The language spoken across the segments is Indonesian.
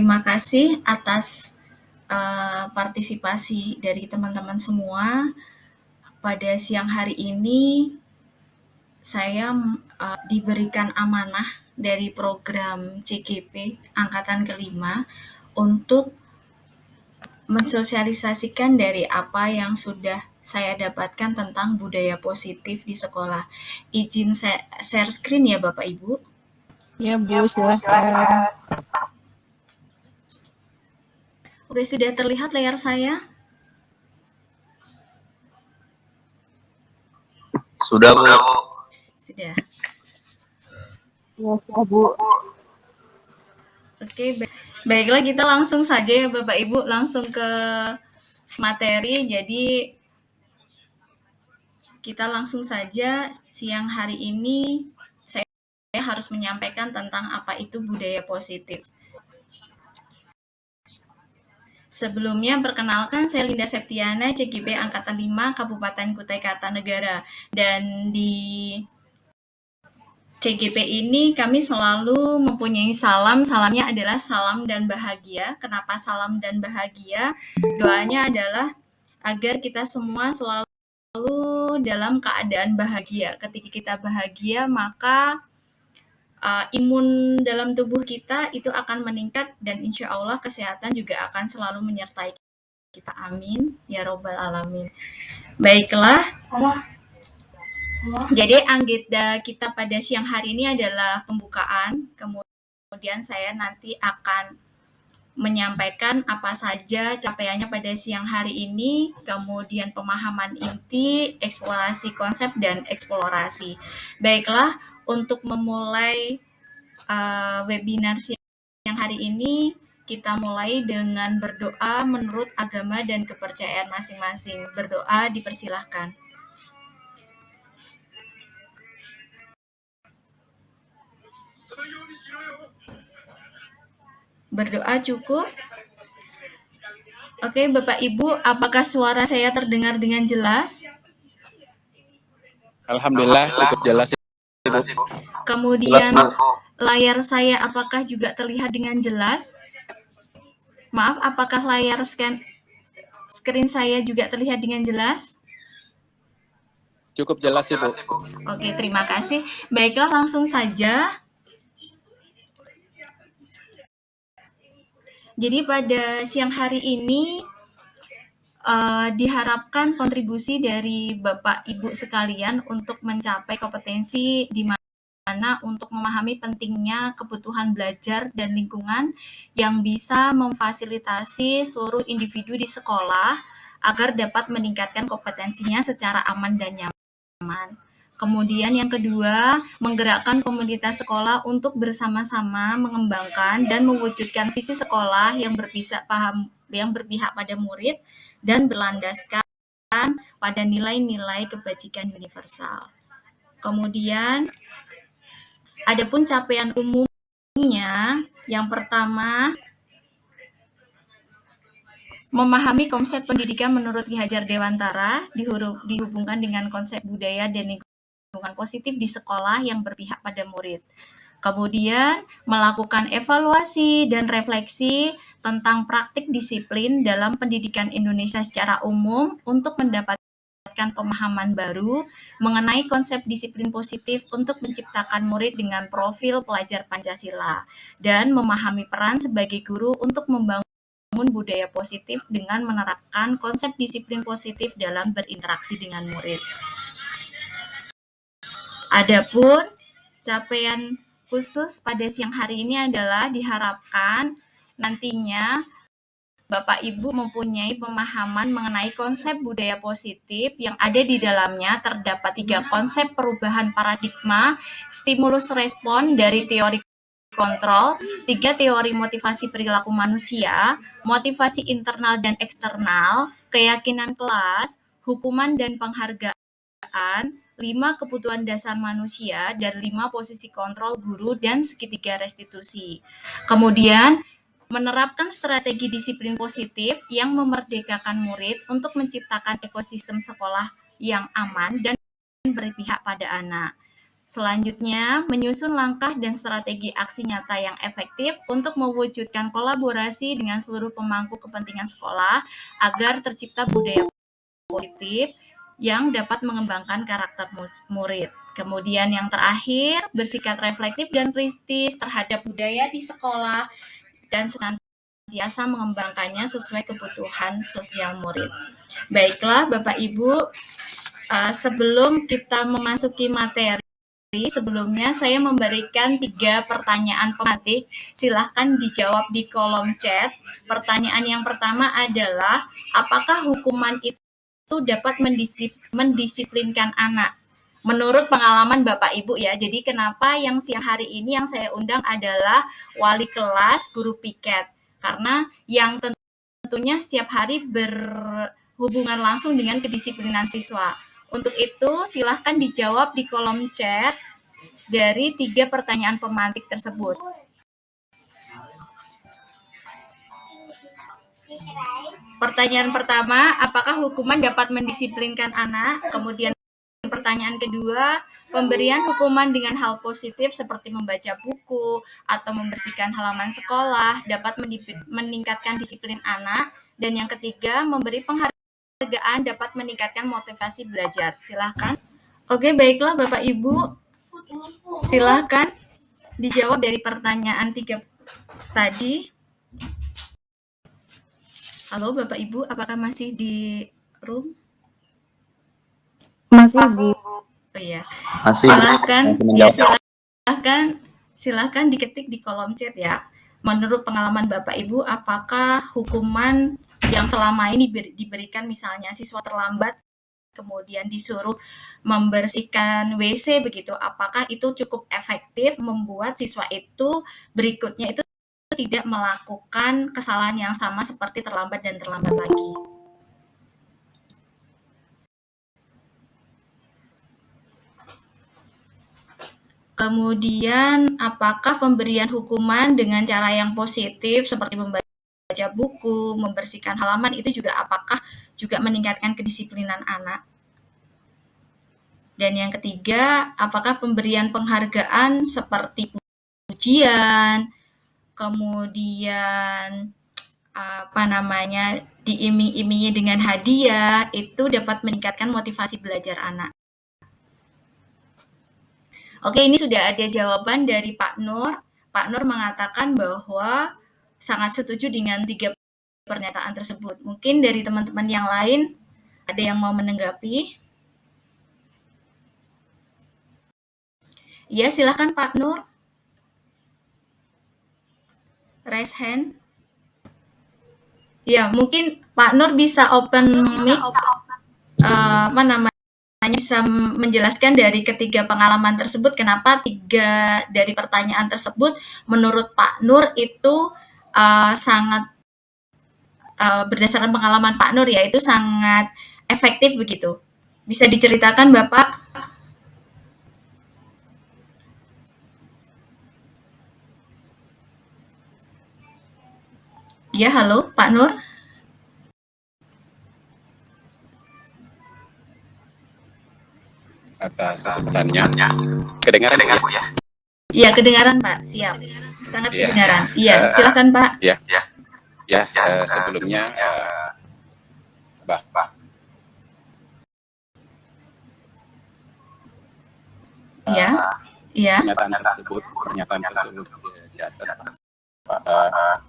terima kasih atas partisipasi dari teman-teman semua. Pada siang hari ini, saya diberikan amanah dari program CGP Angkatan Kelima untuk mensosialisasikan dari apa yang sudah saya dapatkan tentang budaya positif di sekolah. Izin share screen ya Bapak Ibu. Ya Bu, silahkan. Oke, sudah terlihat layar saya? Sudah Bu. Sudah. Ya, sudah Bu. Oke, baiklah kita langsung saja ya Bapak Ibu, langsung ke materi. Jadi kita langsung saja siang hari ini saya harus menyampaikan tentang apa itu budaya positif. Sebelumnya perkenalkan saya Linda Septiana, CGP Angkatan 5 Kabupaten Kutai Kartanegara. Dan di CGP ini kami selalu mempunyai salamnya adalah salam dan bahagia. Kenapa salam dan bahagia? Doanya adalah agar kita semua selalu dalam keadaan bahagia. Ketika kita bahagia, maka imun dalam tubuh kita itu akan meningkat dan insya Allah kesehatan juga akan selalu menyertai kita. Amin. Ya Robbal Alamin. Baiklah. Jadi agenda kita pada siang hari ini adalah pembukaan, kemudian saya nanti akan menyampaikan apa saja capaiannya pada siang hari ini, kemudian pemahaman inti, eksplorasi konsep, dan eksplorasi. Baiklah, untuk memulai webinar siang hari ini, kita mulai dengan berdoa menurut agama dan kepercayaan masing-masing. Berdoa dipersilahkan. Berdoa cukup? Oke, Bapak Ibu, apakah suara saya terdengar dengan jelas? Alhamdulillah cukup jelas Ibu. Kemudian layar saya apakah juga terlihat dengan jelas? Maaf, apakah layar screen saya juga terlihat dengan jelas? Cukup jelas Ibu. Oke, terima kasih. Baiklah, langsung saja. Jadi pada siang hari ini diharapkan kontribusi dari Bapak Ibu sekalian untuk mencapai kompetensi di mana untuk memahami pentingnya kebutuhan belajar dan lingkungan yang bisa memfasilitasi seluruh individu di sekolah agar dapat meningkatkan kompetensinya secara aman dan nyaman. Kemudian yang kedua, menggerakkan komunitas sekolah untuk bersama-sama mengembangkan dan mewujudkan visi sekolah yang berpihak pada murid dan berlandaskan pada nilai-nilai kebajikan universal. Kemudian, adapun capaian umumnya, yang pertama, memahami konsep pendidikan menurut Ki Hajar Dewantara dihubungkan dengan konsep budaya dan lingkungan positif di sekolah yang berpihak pada murid. Kemudian melakukan evaluasi dan refleksi tentang praktik disiplin dalam pendidikan Indonesia secara umum untuk mendapatkan pemahaman baru mengenai konsep disiplin positif untuk menciptakan murid dengan profil pelajar Pancasila dan memahami peran sebagai guru untuk membangun budaya positif dengan menerapkan konsep disiplin positif dalam berinteraksi dengan murid. Adapun capaian khusus pada siang hari ini adalah diharapkan nantinya Bapak Ibu mempunyai pemahaman mengenai konsep budaya positif yang ada di dalamnya terdapat 3 konsep perubahan paradigma, stimulus respon dari teori kontrol, 3 teori motivasi perilaku manusia, motivasi internal dan eksternal, keyakinan kelas, hukuman dan penghargaan, 5 kebutuhan dasar manusia, dan 5 posisi kontrol guru dan segitiga restitusi. Kemudian, menerapkan strategi disiplin positif yang memerdekakan murid untuk menciptakan ekosistem sekolah yang aman dan berpihak pada anak. Selanjutnya, menyusun langkah dan strategi aksi nyata yang efektif untuk mewujudkan kolaborasi dengan seluruh pemangku kepentingan sekolah agar tercipta budaya positif yang dapat mengembangkan karakter murid. Kemudian yang terakhir, bersikap reflektif dan kritis terhadap budaya di sekolah dan senantiasa mengembangkannya sesuai kebutuhan sosial murid. Baiklah Bapak Ibu, sebelum kita memasuki materi, sebelumnya saya memberikan 3 pertanyaan pemantik. Silahkan dijawab di kolom chat. Pertanyaan yang pertama adalah, apakah hukuman itu dapat mendisiplinkan anak? Menurut pengalaman Bapak Ibu ya, jadi kenapa yang siang hari ini yang saya undang adalah wali kelas, guru piket. Karena yang tentunya setiap hari berhubungan langsung dengan kedisiplinan siswa. Untuk itu, silahkan dijawab di kolom chat dari 3 pertanyaan pemantik tersebut. Pertanyaan pertama, apakah hukuman dapat mendisiplinkan anak? Kemudian pertanyaan kedua, pemberian hukuman dengan hal positif seperti membaca buku atau membersihkan halaman sekolah dapat meningkatkan disiplin anak. Dan yang ketiga, memberi penghargaan dapat meningkatkan motivasi belajar. Silahkan. Oke, baiklah Bapak Ibu. Silahkan dijawab dari pertanyaan 3 tadi. Halo Bapak Ibu, apakah masih di room? Masih, Bu. Oh iya. Masih. Silahkan diketik di kolom chat ya. Menurut pengalaman Bapak Ibu, apakah hukuman yang selama ini diberikan, misalnya siswa terlambat kemudian disuruh membersihkan WC begitu, apakah itu cukup efektif membuat siswa itu berikutnya itu tidak melakukan kesalahan yang sama seperti terlambat dan terlambat lagi? Kemudian, apakah pemberian hukuman dengan cara yang positif seperti membaca buku, membersihkan halaman itu juga apakah juga meningkatkan kedisiplinan anak? Dan yang ketiga, apakah pemberian penghargaan seperti pujian, kemudian diiming-imingi dengan hadiah itu dapat meningkatkan motivasi belajar anak? Oke, ini sudah ada jawaban dari Pak Nur. Pak Nur mengatakan bahwa sangat setuju dengan 3 pernyataan tersebut. Mungkin dari teman-teman yang lain ada yang mau menanggapi? Ya, silakan Pak Nur. Raise hand. Ya, mungkin Pak Nur bisa open mic, bisa menjelaskan dari ketiga pengalaman tersebut, kenapa 3 dari pertanyaan tersebut menurut Pak Nur itu sangat berdasarkan pengalaman Pak Nur ya, itu sangat efektif begitu. Bisa diceritakan Bapak? Ya, halo Pak Nur. Atas kesempatannya. Kedengaran Bu ya? Iya, kedengaran Pak. Siap. Sangat kedengaran. Iya, silakan Pak. Ya, sebelumnya Iya. pernyataan tersebut di atas,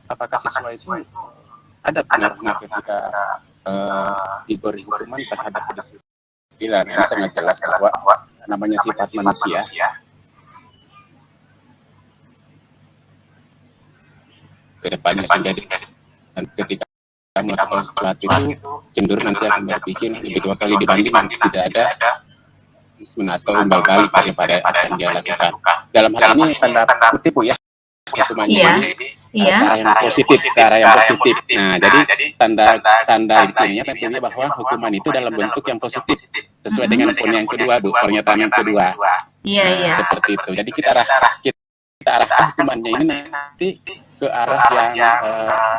apakah siswa itu ada pengaruhnya ketika diberi hukuman terhadap kedisiplinan? Ini sangat jelas bahwa namanya sifat manusia ke depannya, sehingga ketika melakukan sesuatu itu cenderung nanti akan berpikir lebih 2 kali dibanding tidak ada atau imbal balik daripada yang dia lakukan. Dalam hal ini tanda kutip Bu ya, hukumannya ke arah yang positif, Nah, jadi tanda di sini tentunya bahwa hukuman itu dalam bentuk yang positif sesuai dengan poin yang kedua Bu, pernyataan yang kedua. Iya. Seperti itu. Jadi kita arahkan hukumannya ini nanti ke arah yang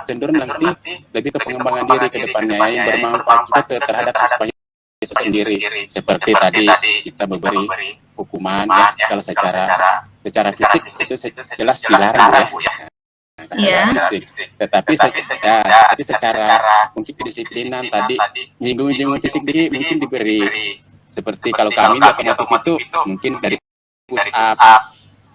cenderung nanti lebih ke pengembangan diri ke depannya, yang bermanfaat juga terhadap siswanya itu sendiri. Seperti tadi kita memberi hukuman ya, kalau secara fisik itu jelas dilarang ya. Iya. Tetapi secara mungkin kedisiplinan tadi menyinggung fisik mungkin diberi. Seperti kalau kami di otomotif itu mungkin dari push up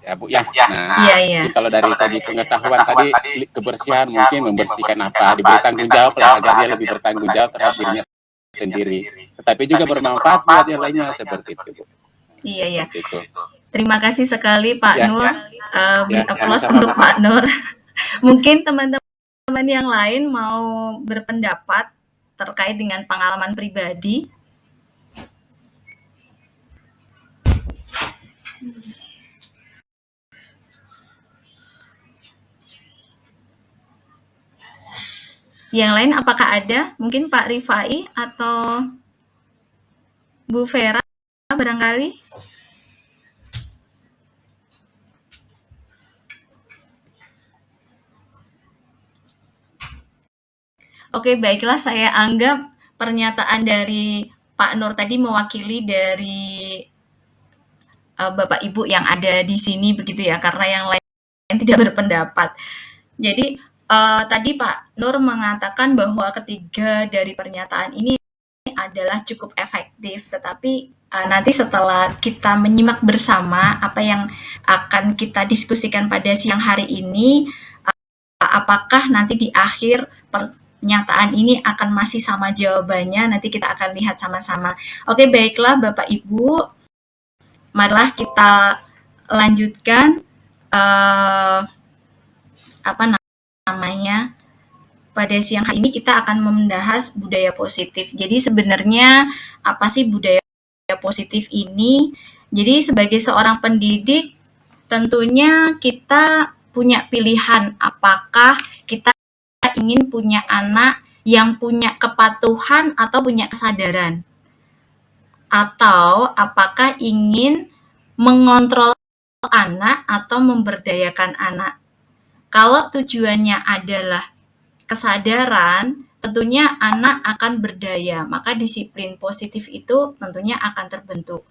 ya Bu ya. Nah, Iya. kalau dari segi pengetahuan tadi kebersihan mungkin membersihkan apa diberi tanggung jawab lah agar dia lebih bertanggung jawab terhadap dirinya sendiri. Tetapi juga bermanfaat buat yang lainnya seperti itu Bu. Iya. Itu. Terima kasih sekali Pak Ya. Nur. Ya, Aplaus sama-sama. untuk Pak Nur. Mungkin teman-teman yang lain mau berpendapat terkait dengan pengalaman pribadi. Yang lain apakah ada? Mungkin Pak Rifai atau Bu Vera barangkali? Oke, baiklah, saya anggap pernyataan dari Pak Nur tadi mewakili dari Bapak Ibu yang ada di sini begitu ya, karena yang lain tidak berpendapat. Jadi tadi Pak Nur mengatakan bahwa ketiga dari pernyataan ini adalah cukup efektif, tetapi nanti setelah kita menyimak bersama apa yang akan kita diskusikan pada siang hari ini, apakah nanti di akhir pernyataan ini akan masih sama jawabannya, nanti kita akan lihat sama-sama. Oke, baiklah Bapak Ibu, marilah kita lanjutkan pada siang hari ini kita akan membahas budaya positif. Jadi sebenarnya apa sih budaya positif ini? Jadi sebagai seorang pendidik tentunya kita punya pilihan apakah kita ingin punya anak yang punya kepatuhan atau punya kesadaran, atau apakah ingin mengontrol anak atau memberdayakan anak. Kalau tujuannya adalah kesadaran, tentunya anak akan berdaya, maka disiplin positif itu tentunya akan terbentuk.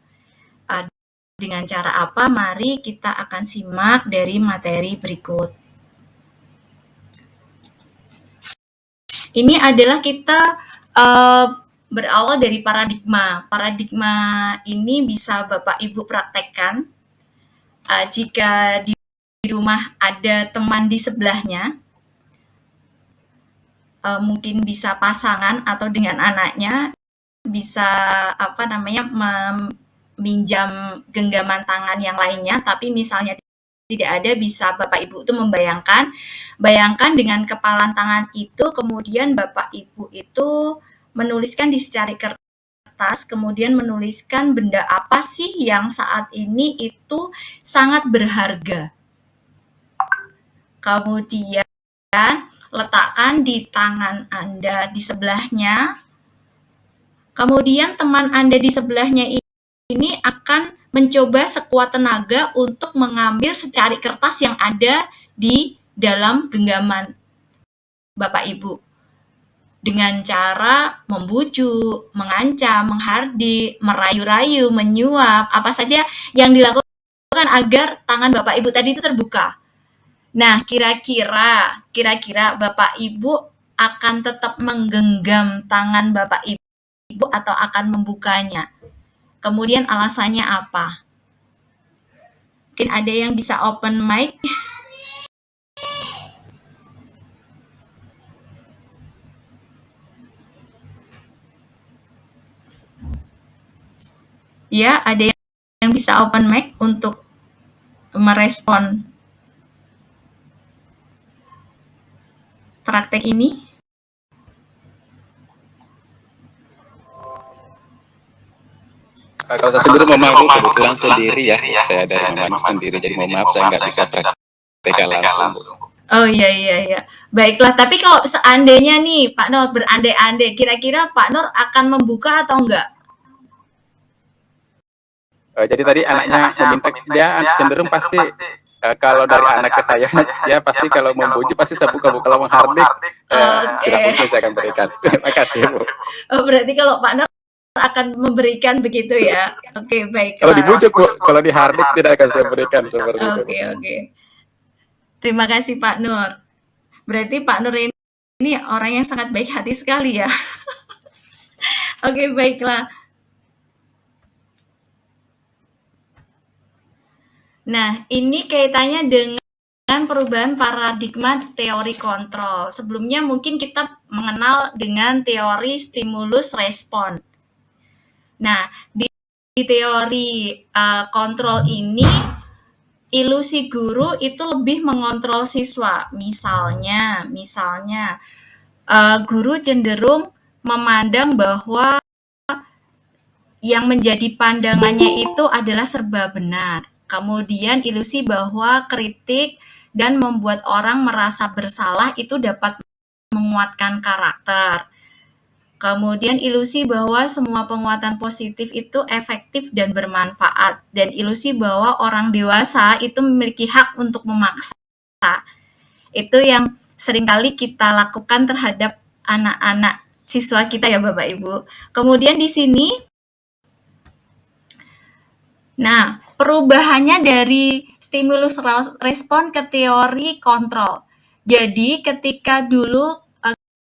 Dengan cara apa? Mari kita akan simak dari materi berikut. Ini adalah kita berawal dari paradigma. Paradigma ini bisa Bapak Ibu praktekkan jika di rumah ada teman di sebelahnya, mungkin bisa pasangan atau dengan anaknya, bisa meminjam genggaman tangan yang lainnya, tapi misalnya tidak ada, bisa Bapak Ibu itu bayangkan dengan kepalan tangan itu, kemudian Bapak Ibu itu menuliskan di secari kertas, kemudian menuliskan benda apa sih yang saat ini itu sangat berharga. Kemudian letakkan di tangan Anda di sebelahnya, kemudian teman Anda di sebelahnya ini akan mencoba sekuat tenaga untuk mengambil secari kertas yang ada di dalam genggaman Bapak Ibu. Dengan cara membujuk, mengancam, menghardik, merayu-rayu, menyuap, apa saja yang dilakukan agar tangan Bapak Ibu tadi itu terbuka. Nah, kira-kira Bapak Ibu akan tetap menggenggam tangan Bapak Ibu atau akan membukanya? Kemudian alasannya apa? Mungkin ada yang bisa open mic. Ya, ada yang bisa open mic untuk merespon praktek ini? Kalau saya sendiri mohon maaf kebetulan sendiri ya, saya dari rumah sendiri, jadi mohon maaf saya nggak bisa praktekkan langsung. Oh iya. Baiklah, tapi kalau seandainya nih Pak Nur berandai-andai, kira-kira Pak Nur akan membuka atau enggak? Jadi tadi anaknya meminta, dia cenderung pasti kalau dari anak ke saya, ya pasti kalau membujuk pasti saya buka-buka, kalau menghardik, tidak mungkin saya akan berikan. Terima kasih Bu. Oh, berarti kalau Pak Nur akan memberikan begitu ya. Oke, Kalau baiklah. dibujuk, Bu, kalau dihardik tidak akan saya berikan seperti itu. Oke. Terima kasih Pak Nur. Berarti Pak Nur ini orang yang sangat baik hati sekali ya. Oke, baiklah. Nah, ini kaitannya dengan perubahan paradigma teori kontrol. Sebelumnya mungkin kita mengenal dengan teori stimulus respon. Nah, di teori kontrol ini, ilusi guru itu lebih mengontrol siswa. Misalnya, guru cenderung memandang bahwa yang menjadi pandangannya itu adalah serba benar. Kemudian ilusi bahwa kritik dan membuat orang merasa bersalah itu dapat menguatkan karakter. Kemudian ilusi bahwa semua penguatan positif itu efektif dan bermanfaat. Dan ilusi bahwa orang dewasa itu memiliki hak untuk memaksa. Itu yang seringkali kita lakukan terhadap anak-anak siswa kita ya Bapak Ibu. Kemudian di sini, nah perubahannya dari stimulus respon ke teori kontrol. Jadi ketika dulu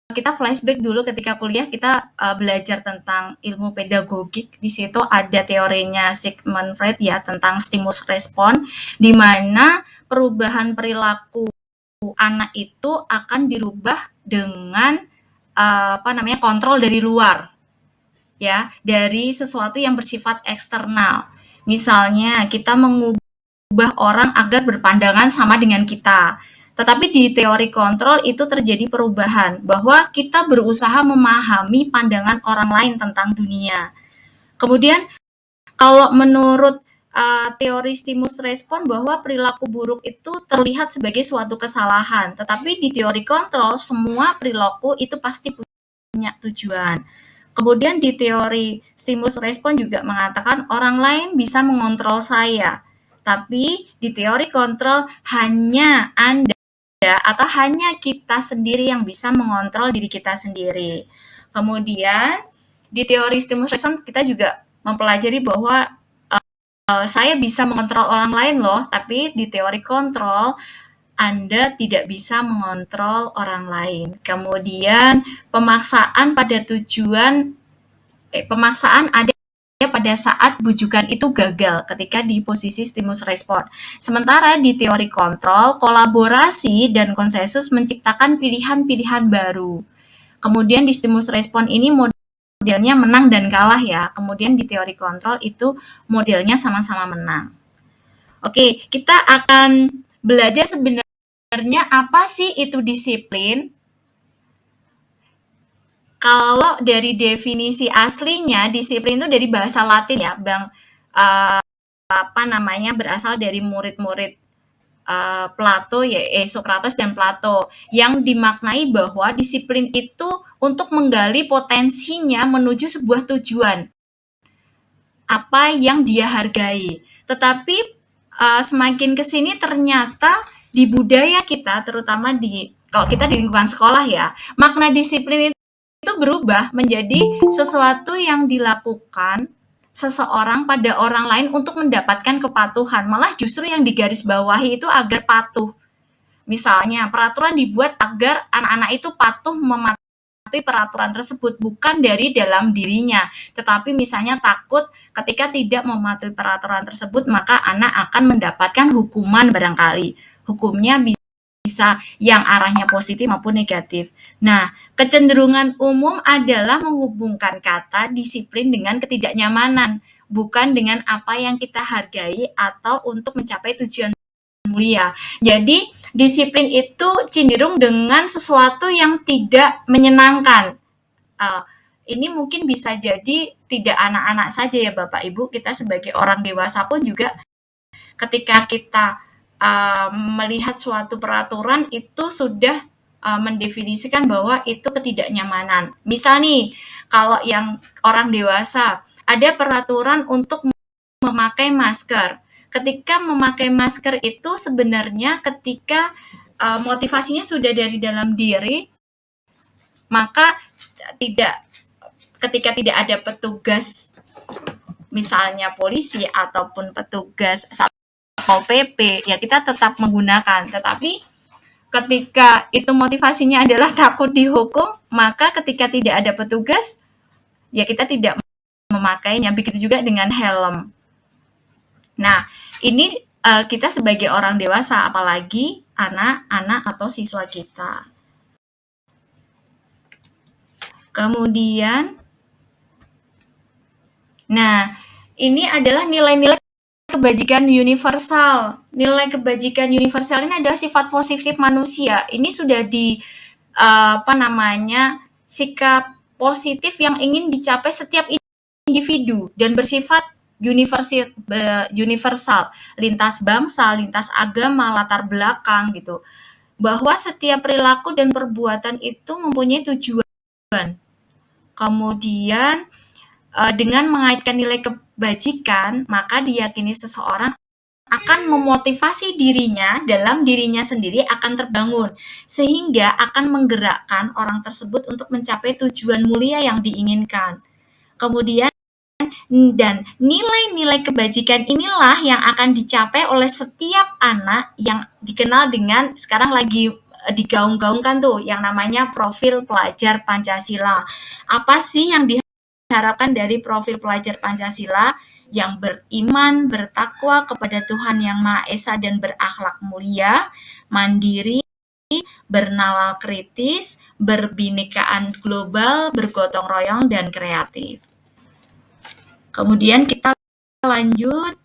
kita flashback dulu ketika kuliah kita belajar tentang ilmu pedagogik. Di situ ada teorinya Sigmund Freud ya tentang stimulus respon, di mana perubahan perilaku anak itu akan dirubah dengan kontrol dari luar, ya, dari sesuatu yang bersifat eksternal. Misalnya kita mengubah orang agar berpandangan sama dengan kita. Tetapi di teori kontrol itu terjadi perubahan, bahwa kita berusaha memahami pandangan orang lain tentang dunia. Kemudian kalau menurut teori stimulus respon bahwa perilaku buruk itu terlihat sebagai suatu kesalahan, tetapi di teori kontrol semua perilaku itu pasti punya tujuan. Kemudian di teori stimulus respon juga mengatakan orang lain bisa mengontrol saya, tapi di teori kontrol hanya Anda atau hanya kita sendiri yang bisa mengontrol diri kita sendiri. Kemudian di teori stimulus respon kita juga mempelajari bahwa saya bisa mengontrol orang lain loh, tapi di teori kontrol Anda tidak bisa mengontrol orang lain. Kemudian pemaksaan ada pada saat bujukan itu gagal ketika di posisi stimulus respon. Sementara di teori kontrol, kolaborasi dan konsensus menciptakan pilihan-pilihan baru. Kemudian di stimulus respon ini modelnya menang dan kalah ya. Kemudian di teori kontrol itu modelnya sama-sama menang. Oke, kita akan belajar sebenarnya apa sih itu disiplin. Kalau dari definisi aslinya, disiplin itu dari bahasa Latin ya, Bang. Berasal dari murid-murid Plato, Sokrates dan Plato, yang dimaknai bahwa disiplin itu untuk menggali potensinya menuju sebuah tujuan, apa yang dia hargai. Tetapi semakin kesini ternyata di budaya kita, terutama kalau kita di lingkungan sekolah ya, makna disiplin itu berubah menjadi sesuatu yang dilakukan seseorang pada orang lain untuk mendapatkan kepatuhan. Malah justru yang digarisbawahi itu agar patuh. Misalnya, peraturan dibuat agar anak-anak itu patuh mematuhi peraturan tersebut, bukan dari dalam dirinya, tetapi misalnya takut ketika tidak mematuhi peraturan tersebut, maka anak akan mendapatkan hukuman barangkali. Hukumnya bisa yang arahnya positif maupun negatif. Nah, kecenderungan umum adalah menghubungkan kata disiplin dengan ketidaknyamanan, bukan dengan apa yang kita hargai atau untuk mencapai tujuan mulia. Jadi, disiplin itu cenderung dengan sesuatu yang tidak menyenangkan. Ini mungkin bisa jadi tidak anak-anak saja ya Bapak Ibu, kita sebagai orang dewasa pun juga ketika kita melihat suatu peraturan itu sudah mendefinisikan bahwa itu ketidaknyamanan. Misal nih, kalau yang orang dewasa, ada peraturan untuk memakai masker. Ketika memakai masker itu sebenarnya ketika motivasinya sudah dari dalam diri, maka tidak ketika tidak ada petugas, misalnya polisi ataupun petugas Satpol PP, ya kita tetap menggunakan. Tetapi ketika itu motivasinya adalah takut dihukum, maka ketika tidak ada petugas, ya kita tidak memakainya. Begitu juga dengan helm. Nah, ini kita sebagai orang dewasa, apalagi anak-anak atau siswa kita. Kemudian, nah, ini adalah nilai-nilai kebajikan universal. Nilai kebajikan universal ini adalah sifat positif manusia. Ini sudah sikap positif yang ingin dicapai setiap individu dan bersifat universal, lintas bangsa, lintas agama, latar belakang gitu. Bahwa setiap perilaku dan perbuatan itu mempunyai tujuan. Kemudian dengan mengaitkan nilai kebajikan, maka diyakini seseorang akan memotivasi dirinya dalam dirinya sendiri akan terbangun, sehingga akan menggerakkan orang tersebut untuk mencapai tujuan mulia yang diinginkan. Kemudian, dan nilai-nilai kebajikan inilah yang akan dicapai oleh setiap anak yang dikenal dengan sekarang lagi digaung-gaungkan tuh yang namanya profil pelajar Pancasila. Apa sih yang diharapkan dari profil pelajar Pancasila? Yang beriman, bertakwa kepada Tuhan Yang Maha Esa dan berakhlak mulia, mandiri, bernalar kritis, berbinekaan global, bergotong royong, dan kreatif. Kemudian kita lanjut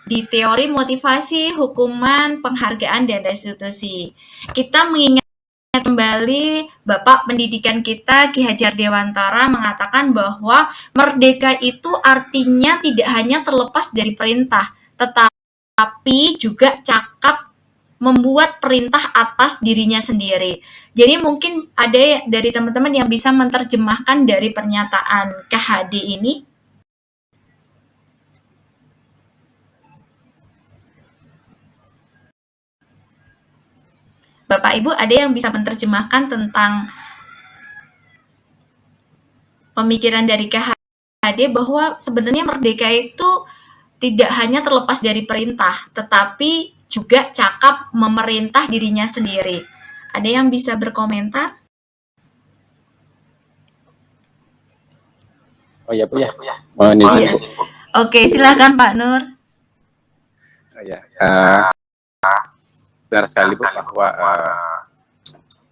di teori motivasi, hukuman, penghargaan, dan restitusi. Kita mengingat kembali Bapak Pendidikan kita Ki Hajar Dewantara mengatakan bahwa merdeka itu artinya tidak hanya terlepas dari perintah, tetapi juga cakap membuat perintah atas dirinya sendiri. Jadi mungkin ada dari teman-teman yang bisa menerjemahkan dari pernyataan KHD ini. Bapak Ibu ada yang bisa menerjemahkan tentang pemikiran dari KHD bahwa sebenarnya merdeka itu tidak hanya terlepas dari perintah, tetapi juga cakap memerintah dirinya sendiri. Ada yang bisa berkomentar? Oh ya Bu ya, mohon izin Bu. Oke, silakan Pak Nur. Oh ya, benar sekali Bu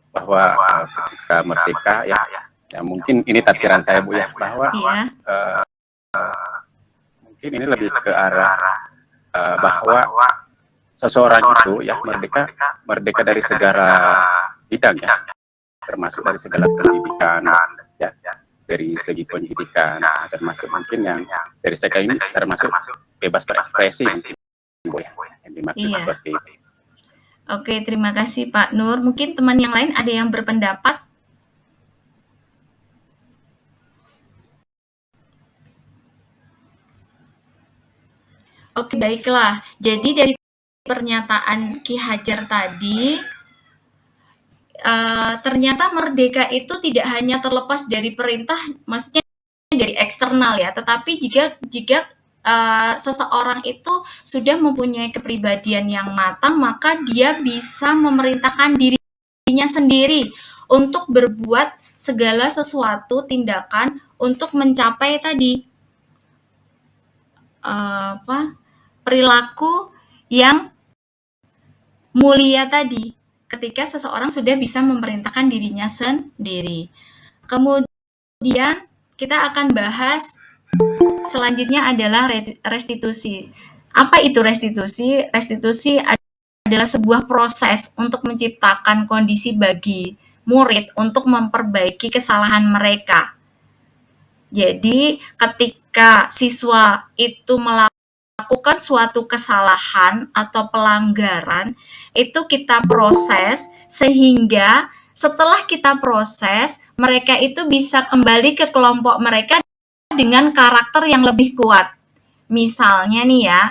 bahwa ketika merdeka ya mungkin ini tafsiran saya Bu ya, bahwa mungkin ini lebih ke arah bahwa seseorang itu ya merdeka dari segala bidang ya, termasuk dari segala pendidikan ya, dari segi pendidikan termasuk mungkin yang dari saya ini termasuk bebas berekspresi Bu ya, yang dimaksud seperti itu. Oke, terima kasih Pak Nur. Mungkin teman yang lain ada yang berpendapat? Oke, baiklah. Jadi dari pernyataan Ki Hajar tadi, ternyata merdeka itu tidak hanya terlepas dari perintah, maksudnya dari eksternal ya, tetapi jika seseorang itu sudah mempunyai kepribadian yang matang, maka dia bisa memerintahkan dirinya sendiri untuk berbuat segala sesuatu tindakan untuk mencapai tadi perilaku yang mulia tadi, ketika seseorang sudah bisa memerintahkan dirinya sendiri. Kemudian kita akan bahas selanjutnya adalah restitusi. Apa itu restitusi? Restitusi adalah sebuah proses untuk menciptakan kondisi bagi murid untuk memperbaiki kesalahan mereka. Jadi, ketika siswa itu melakukan suatu kesalahan atau pelanggaran, itu kita proses sehingga setelah kita proses, mereka itu bisa kembali ke kelompok mereka dengan karakter yang lebih kuat. Misalnya nih ya,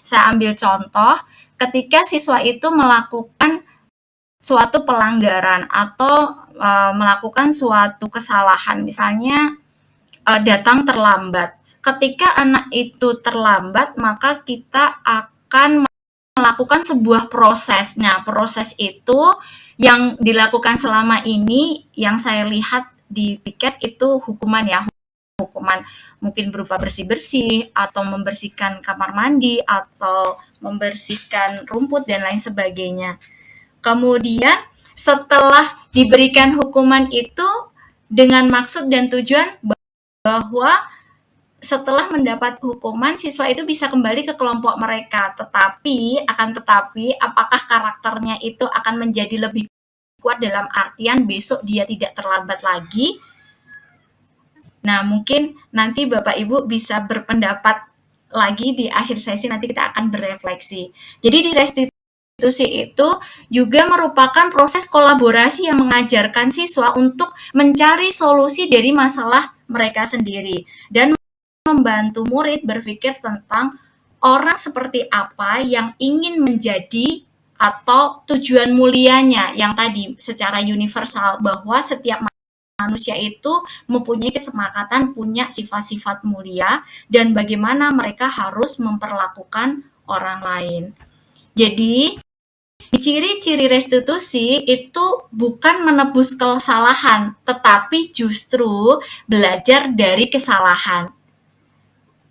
saya ambil contoh ketika siswa itu melakukan suatu pelanggaran atau melakukan suatu kesalahan, misalnya datang terlambat. Ketika anak itu terlambat, maka kita akan melakukan sebuah proses. Nah, proses itu yang dilakukan selama ini yang saya lihat di piket itu hukuman ya, hukuman mungkin berupa bersih-bersih atau membersihkan kamar mandi atau membersihkan rumput dan lain sebagainya. Kemudian setelah diberikan hukuman itu dengan maksud dan tujuan bahwa setelah mendapat hukuman, siswa itu bisa kembali ke kelompok mereka. Tetapi apakah karakternya itu akan menjadi lebih kuat dalam artian besok dia tidak terlambat lagi? Nah, mungkin nanti Bapak Ibu bisa berpendapat lagi di akhir sesi, nanti kita akan berefleksi. Jadi di restitusi itu juga merupakan proses kolaborasi yang mengajarkan siswa untuk mencari solusi dari masalah mereka sendiri dan membantu murid berpikir tentang orang seperti apa yang ingin menjadi atau tujuan mulianya yang tadi secara universal bahwa setiap manusia itu mempunyai kesepakatan punya sifat-sifat mulia dan bagaimana mereka harus memperlakukan orang lain. Jadi, ciri-ciri restitusi itu bukan menebus kesalahan, tetapi justru belajar dari kesalahan.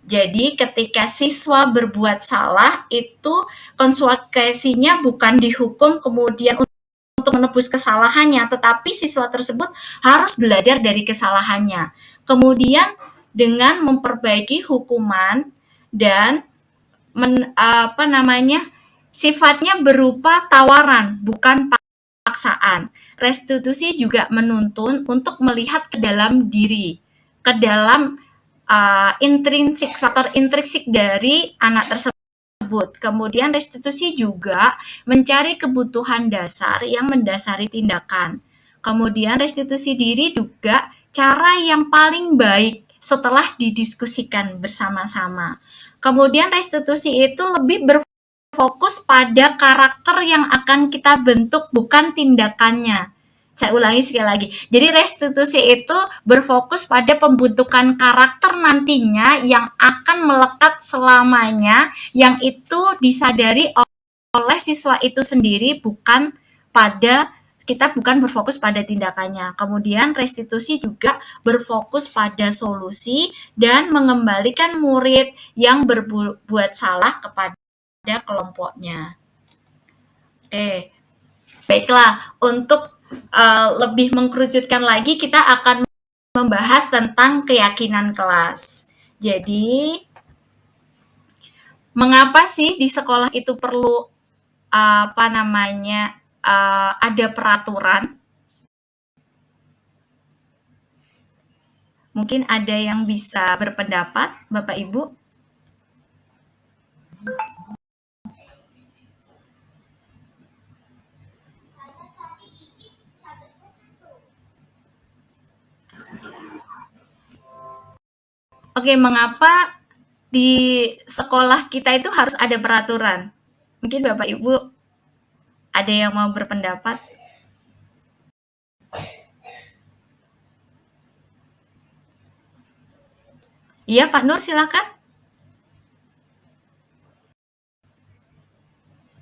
Jadi ketika siswa berbuat salah itu konsekuensinya bukan dihukum kemudian untuk menebus kesalahannya, tetapi siswa tersebut harus belajar dari kesalahannya. Kemudian dengan memperbaiki hukuman dan sifatnya berupa tawaran, bukan paksaan. Restitusi juga menuntun untuk melihat ke dalam diri, ke dalam faktor intrinsik dari anak tersebut. Kemudian restitusi juga mencari kebutuhan dasar yang mendasari tindakan. Kemudian restitusi diri juga cara yang paling baik setelah didiskusikan bersama-sama. Kemudian restitusi itu lebih berfokus pada karakter yang akan kita bentuk, bukan tindakannya. Saya ulangi sekali lagi. Jadi restitusi itu berfokus pada pembentukan karakter nantinya yang akan melekat selamanya, yang itu disadari oleh siswa itu sendiri, bukan berfokus pada tindakannya. Kemudian restitusi juga berfokus pada solusi dan mengembalikan murid yang berbuat salah kepada kelompoknya. Oke, baiklah, untuk lebih mengkerucutkan lagi, kita akan membahas tentang keyakinan kelas. Jadi, mengapa sih di sekolah itu perlu ada peraturan? Mungkin ada yang bisa berpendapat, Bapak Ibu? Oke, mengapa di sekolah kita itu harus ada peraturan? Mungkin Bapak Ibu ada yang mau berpendapat? Iya, Pak Nur, silakan.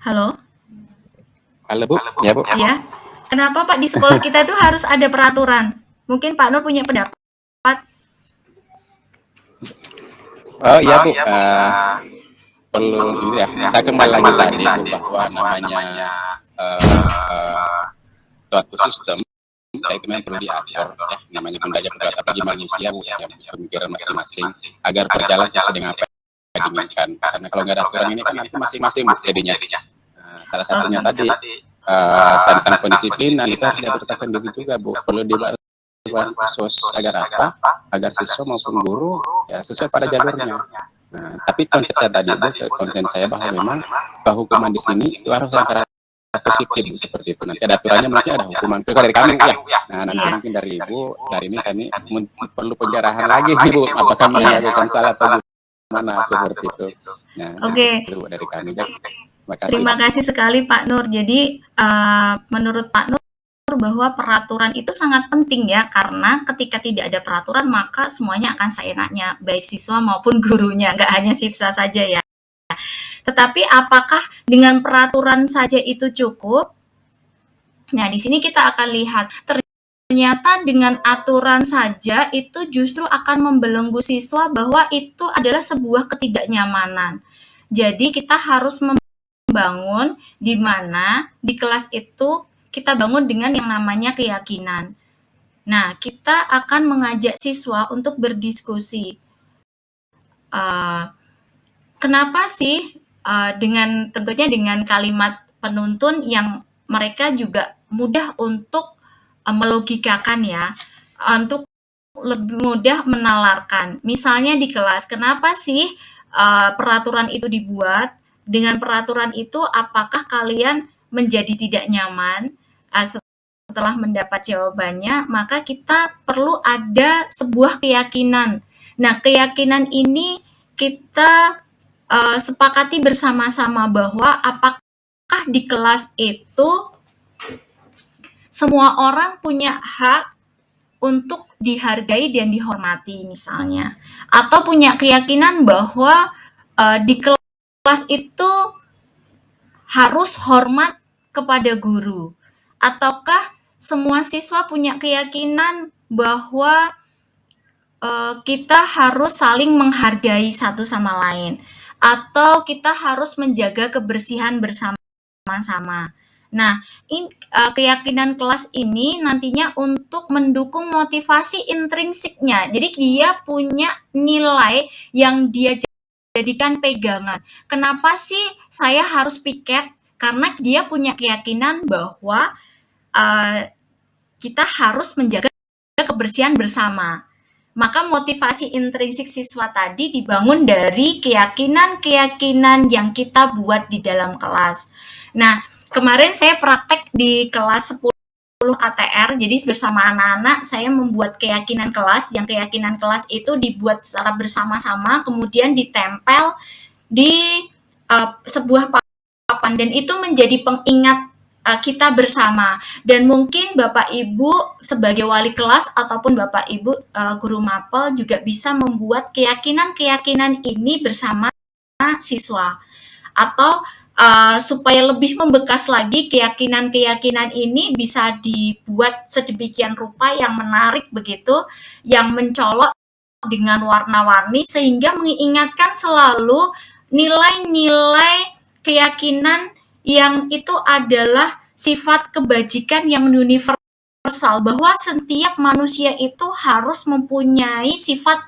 Halo? Halo Bu, ya Bu. Iya. Kenapa Pak di sekolah kita itu harus ada peraturan? Mungkin Pak Nur punya pendapat. Oh iya Bu, perlu ini ya, saya kembali lagi tadi Bu, bahwa namanya suatu sistem itu memang perlu diatur ya, namanya budaya pergerakan bagi manusia Bu, yang pemikiran masing-masing agar berjalan sesuai dengan apa yang diinginkan. Karena kalau nggak ada aturan ini kan nanti masing-masing jadinya. Salah satunya tadi tentang pendisiplinan itu harus diatur tersendiri juga Bu, perlu dibuat khusus agar apa? Agar siswa maupun guru ya sesuai pada jalurnya. Nah, tapi konsepnya tadi konsen saya bahwa memang hukuman di sini itu harus yang positif seperti itu. Nanti ada aturannya, mungkin ada hukuman itu dari kami ya. Nah, nanti mungkin dari Ibu, dari ini kami perlu penjarahan lagi Ibu, apakah melakukan salah atau gimana seperti itu. Nah, itu dari kami. Terima kasih sekali Pak Nur. Jadi menurut Pak Nur bahwa peraturan itu sangat penting ya, karena ketika tidak ada peraturan maka semuanya akan seenaknya, baik siswa maupun gurunya, nggak hanya siswa saja ya. Tetapi apakah dengan peraturan saja itu cukup? Nah, di sini kita akan lihat ternyata dengan aturan saja itu justru akan membelenggu siswa bahwa itu adalah sebuah ketidaknyamanan. Jadi kita harus membangun di mana di kelas itu kita bangun dengan yang namanya keyakinan. Nah, kita akan mengajak siswa untuk berdiskusi. Kenapa sih tentunya dengan kalimat penuntun yang mereka juga mudah untuk melogikakan ya, untuk lebih mudah menalarkan. Misalnya di kelas, kenapa sih peraturan itu dibuat? Dengan peraturan itu, apakah kalian menjadi tidak nyaman? Setelah mendapat jawabannya, maka kita perlu ada sebuah keyakinan. Nah, keyakinan ini kita sepakati bersama-sama bahwa apakah di kelas itu semua orang punya hak untuk dihargai dan dihormati misalnya, atau punya keyakinan bahwa di kelas itu harus hormat kepada guru, ataukah semua siswa punya keyakinan bahwa kita harus saling menghargai satu sama lain, atau kita harus menjaga kebersihan bersama-sama. Nah, keyakinan kelas ini nantinya untuk mendukung motivasi intrinsiknya. Jadi dia punya nilai yang dia jadikan pegangan. Kenapa sih saya harus piket? Karena dia punya keyakinan bahwa kita harus menjaga kebersihan bersama. Maka motivasi intrinsik siswa tadi dibangun dari keyakinan-keyakinan yang kita buat di dalam kelas. Nah, kemarin saya praktek di kelas 10 ATR, jadi bersama anak-anak saya membuat keyakinan kelas, yang keyakinan kelas itu dibuat secara bersama-sama, kemudian ditempel di sebuah papan, dan itu menjadi pengingat kita bersama. Dan mungkin Bapak Ibu sebagai wali kelas ataupun Bapak Ibu guru mapel juga bisa membuat keyakinan-keyakinan ini bersama siswa, atau supaya lebih membekas lagi keyakinan-keyakinan ini bisa dibuat sedemikian rupa yang menarik begitu, yang mencolok dengan warna-warni sehingga mengingatkan selalu nilai-nilai keyakinan yang itu adalah sifat kebajikan yang universal, bahwa setiap manusia itu harus mempunyai sifat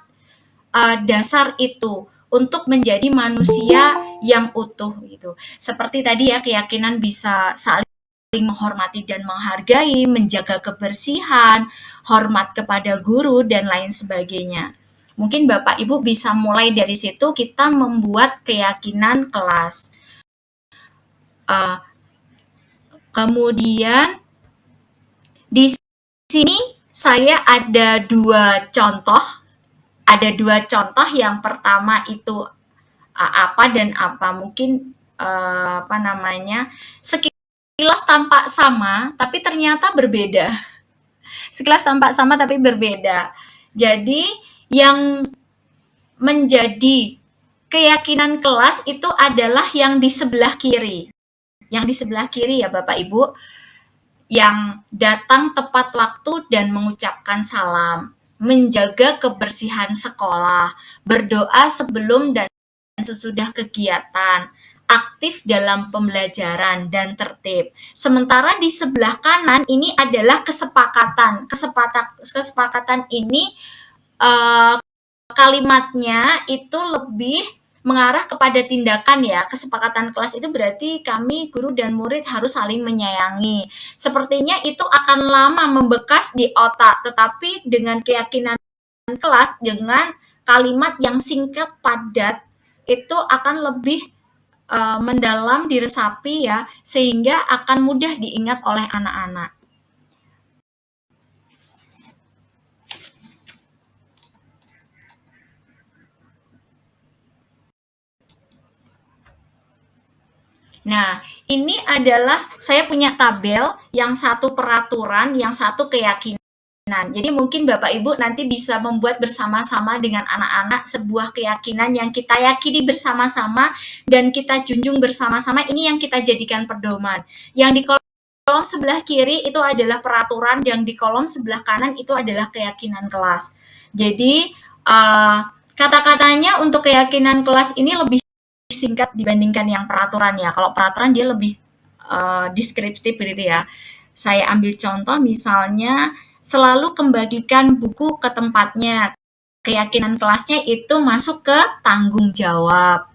dasar itu untuk menjadi manusia yang utuh gitu. Seperti tadi ya, keyakinan bisa saling menghormati dan menghargai, menjaga kebersihan, hormat kepada guru, dan lain sebagainya. Mungkin Bapak Ibu bisa mulai dari situ, kita membuat keyakinan kelas. Kemudian di sini saya ada dua contoh. Yang pertama itu apa dan apa, mungkin sekilas tampak sama tapi ternyata berbeda. Sekilas tampak sama tapi berbeda. Jadi yang menjadi keyakinan kelas itu adalah yang di sebelah kiri. Yang di sebelah kiri ya Bapak Ibu, yang datang tepat waktu dan mengucapkan salam, menjaga kebersihan sekolah, berdoa sebelum dan sesudah kegiatan, aktif dalam pembelajaran, dan tertib. Sementara di sebelah kanan ini adalah kesepakatan. Kesepakatan ini kalimatnya itu lebih mengarah kepada tindakan ya. Kesepakatan kelas itu berarti kami guru dan murid harus saling menyayangi. Sepertinya itu akan lama membekas di otak, tetapi dengan keyakinan kelas, dengan kalimat yang singkat padat, itu akan lebih mendalam, diresapi ya, sehingga akan mudah diingat oleh anak-anak. Nah, ini adalah saya punya tabel, yang satu peraturan, yang satu keyakinan. Jadi mungkin Bapak Ibu nanti bisa membuat bersama-sama dengan anak-anak sebuah keyakinan yang kita yakini bersama-sama dan kita junjung bersama-sama, ini yang kita jadikan pedoman. Yang di kolom sebelah kiri itu adalah peraturan, yang di kolom sebelah kanan itu adalah keyakinan kelas. Jadi kata-katanya untuk keyakinan kelas ini lebih singkat dibandingkan yang peraturan ya. Kalau peraturan dia lebih deskriptif gitu ya. Saya ambil contoh misalnya selalu kembalikan buku ke tempatnya. Keyakinan kelasnya itu masuk ke tanggung jawab.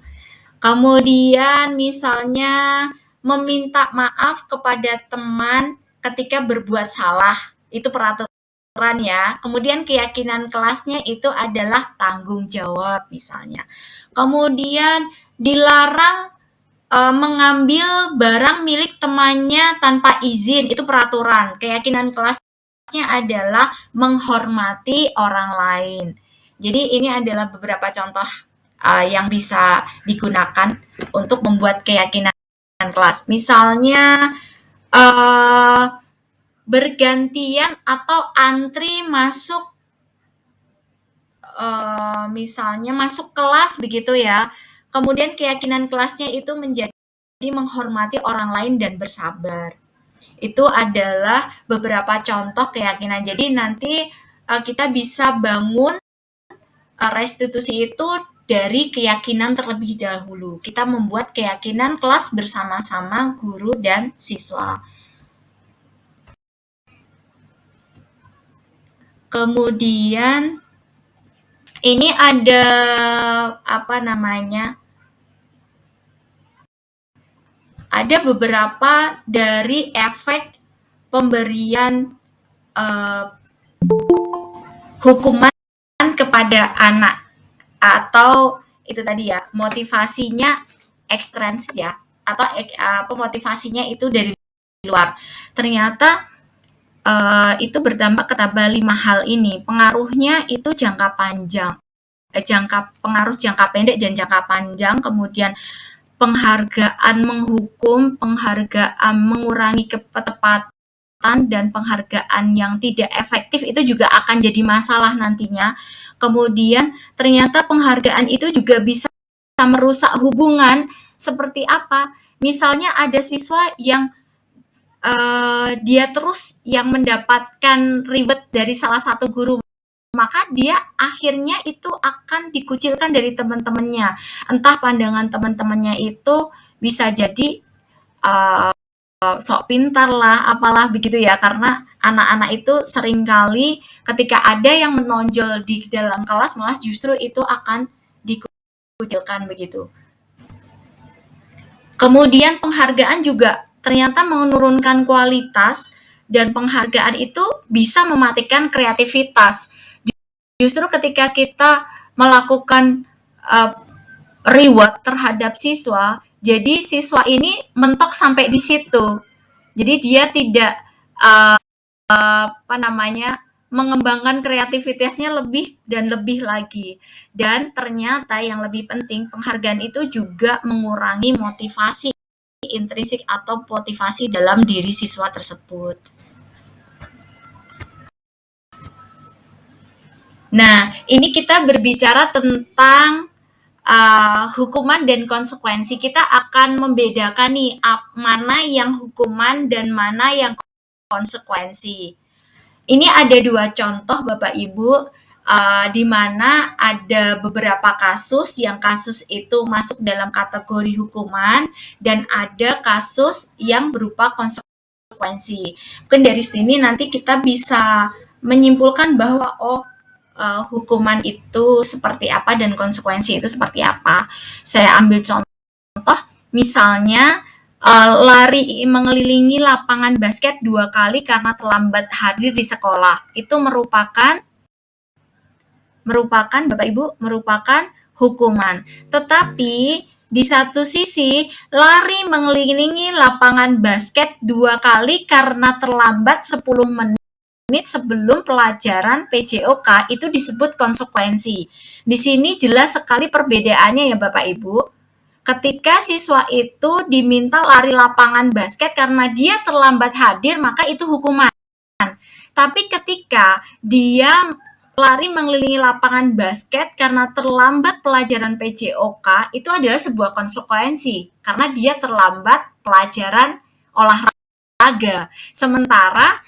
Kemudian misalnya meminta maaf kepada teman ketika berbuat salah. Itu peraturan ya. Kemudian keyakinan kelasnya itu adalah tanggung jawab misalnya. Kemudian dilarang mengambil barang milik temannya tanpa izin, itu peraturan. Keyakinan kelasnya adalah menghormati orang lain. Jadi ini adalah beberapa contoh yang bisa digunakan untuk membuat keyakinan kelas. Misalnya bergantian atau antri masuk misalnya masuk kelas begitu ya. Kemudian keyakinan kelasnya itu menjadi menghormati orang lain dan bersabar. Itu adalah beberapa contoh keyakinan. Jadi nanti kita bisa bangun restitusi itu dari keyakinan terlebih dahulu. Kita membuat keyakinan kelas bersama-sama guru dan siswa. Kemudian ini ada apa namanya? Ada beberapa dari efek pemberian hukuman kepada anak, atau itu tadi ya, motivasinya ekstrinsik ya, atau motivasinya itu dari luar. Ternyata itu berdampak kepada 5 hal ini. Pengaruhnya itu jangka panjang, pengaruh jangka pendek dan jangka panjang. Kemudian penghargaan menghukum, penghargaan mengurangi ketepatan, dan penghargaan yang tidak efektif itu juga akan jadi masalah nantinya. Kemudian ternyata penghargaan itu juga bisa merusak hubungan. Seperti apa? Misalnya ada siswa yang dia terus yang mendapatkan reward dari salah satu guru, maka dia akhirnya itu akan dikucilkan dari teman-temannya. Entah pandangan teman-temannya itu bisa jadi sok pintar lah, apalah begitu ya, karena anak-anak itu seringkali ketika ada yang menonjol di dalam kelas, malah justru itu akan dikucilkan begitu. Kemudian penghargaan juga ternyata menurunkan kualitas, dan penghargaan itu bisa mematikan kreativitas. Justru ketika kita melakukan reward terhadap siswa, jadi siswa ini mentok sampai di situ. Jadi dia tidak mengembangkan kreativitasnya lebih dan lebih lagi. Dan ternyata yang lebih penting, penghargaan itu juga mengurangi motivasi intrinsik atau motivasi dalam diri siswa tersebut. Nah, ini kita berbicara tentang hukuman dan konsekuensi. Kita akan membedakan nih mana yang hukuman dan mana yang konsekuensi. Ini ada 2 contoh Bapak Ibu, di mana ada beberapa kasus yang kasus itu masuk dalam kategori hukuman dan ada kasus yang berupa konsekuensi. Mungkin dari sini nanti kita bisa menyimpulkan bahwa hukuman itu seperti apa dan konsekuensi itu seperti apa. Saya ambil contoh, misalnya lari mengelilingi lapangan basket 2 kali karena terlambat hadir di sekolah. Itu merupakan Bapak Ibu, merupakan hukuman. Tetapi di satu sisi, lari mengelilingi lapangan basket 2 kali karena terlambat 10 menit sebelum pelajaran PJOK itu disebut konsekuensi. Di sini jelas sekali perbedaannya ya Bapak Ibu. Ketika siswa itu diminta lari lapangan basket karena dia terlambat hadir, maka itu hukuman. Tapi ketika dia lari mengelilingi lapangan basket karena terlambat pelajaran PJOK, itu adalah sebuah konsekuensi karena dia terlambat pelajaran olahraga. Sementara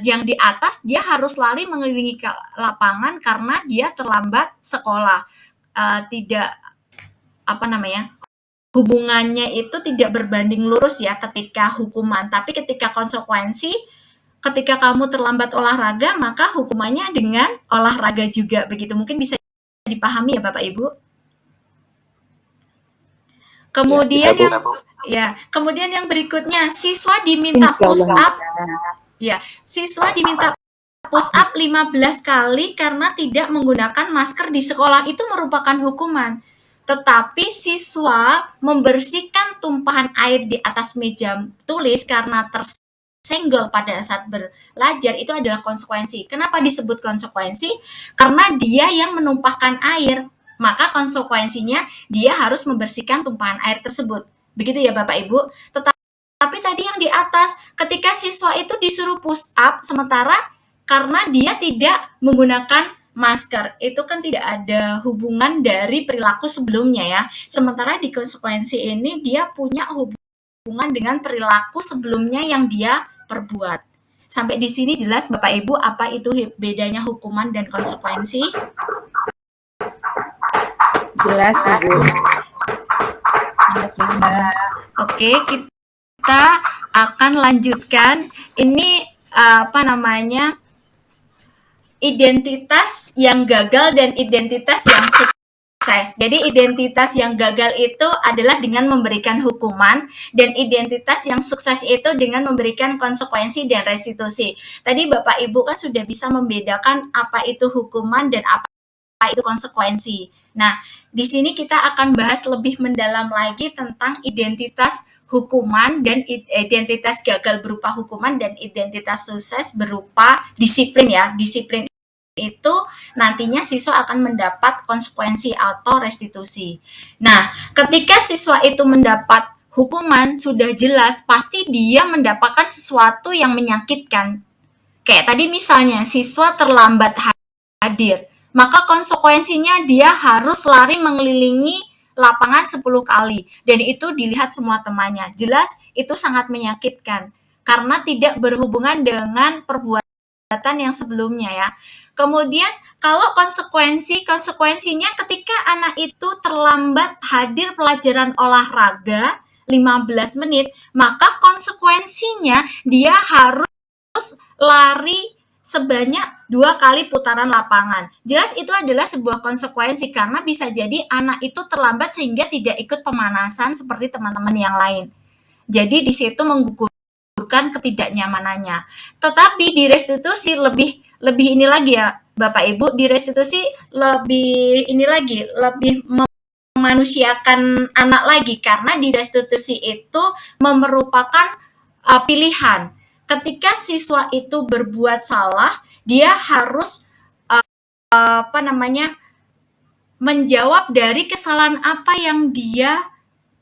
yang di atas dia harus lari mengelilingi lapangan karena dia terlambat sekolah. Tidak hubungannya itu tidak berbanding lurus ya ketika hukuman, tapi ketika konsekuensi, ketika kamu terlambat olahraga, maka hukumannya dengan olahraga juga, begitu. Mungkin bisa dipahami ya Bapak Ibu. Kemudian kemudian yang berikutnya, siswa diminta push up. Ya, siswa diminta push up 15 kali karena tidak menggunakan masker di sekolah, itu merupakan hukuman. Tetapi siswa membersihkan tumpahan air di atas meja tulis karena tersenggol pada saat belajar, itu adalah konsekuensi. Kenapa disebut konsekuensi? Karena dia yang menumpahkan air, maka konsekuensinya dia harus membersihkan tumpahan air tersebut. Begitu ya Bapak Ibu. Tapi tadi yang di atas, ketika siswa itu disuruh push up, sementara karena dia tidak menggunakan masker, itu kan tidak ada hubungan dari perilaku sebelumnya ya. Sementara di konsekuensi ini dia punya hubungan dengan perilaku sebelumnya yang dia perbuat. Sampai di sini jelas Bapak Ibu apa itu bedanya hukuman dan konsekuensi? Jelas, Ibu. Oke, kita akan lanjutkan. Ini identitas yang gagal dan identitas yang sukses. Jadi identitas yang gagal itu adalah dengan memberikan hukuman, dan identitas yang sukses itu dengan memberikan konsekuensi dan restitusi. Tadi Bapak Ibu kan sudah bisa membedakan apa itu hukuman dan apa itu konsekuensi. Nah, di sini kita akan bahas lebih mendalam lagi tentang identitas hukuman dan identitas gagal berupa hukuman dan identitas sukses berupa disiplin ya. Disiplin itu nantinya siswa akan mendapat konsekuensi atau restitusi. Nah, ketika siswa itu mendapat hukuman, sudah jelas pasti dia mendapatkan sesuatu yang menyakitkan. Kayak tadi misalnya siswa terlambat hadir, maka konsekuensinya dia harus lari mengelilingi lapangan 10 kali, dan itu dilihat semua temannya. Jelas itu sangat menyakitkan karena tidak berhubungan dengan perbuatan yang sebelumnya ya. Kemudian kalau konsekuensinya ketika anak itu terlambat hadir pelajaran olahraga 15 menit, maka konsekuensinya dia harus lari sebanyak 2 kali putaran lapangan. Jelas itu adalah sebuah konsekuensi karena bisa jadi anak itu terlambat sehingga tidak ikut pemanasan seperti teman-teman yang lain. Jadi di situ menggugurkan ketidaknyamanannya. Tetapi di restitusi lebih ini lagi ya Bapak Ibu, di restitusi lebih memanusiakan anak lagi, karena di restitusi itu merupakan pilihan. Ketika siswa itu berbuat salah, dia harus menjawab dari kesalahan apa yang dia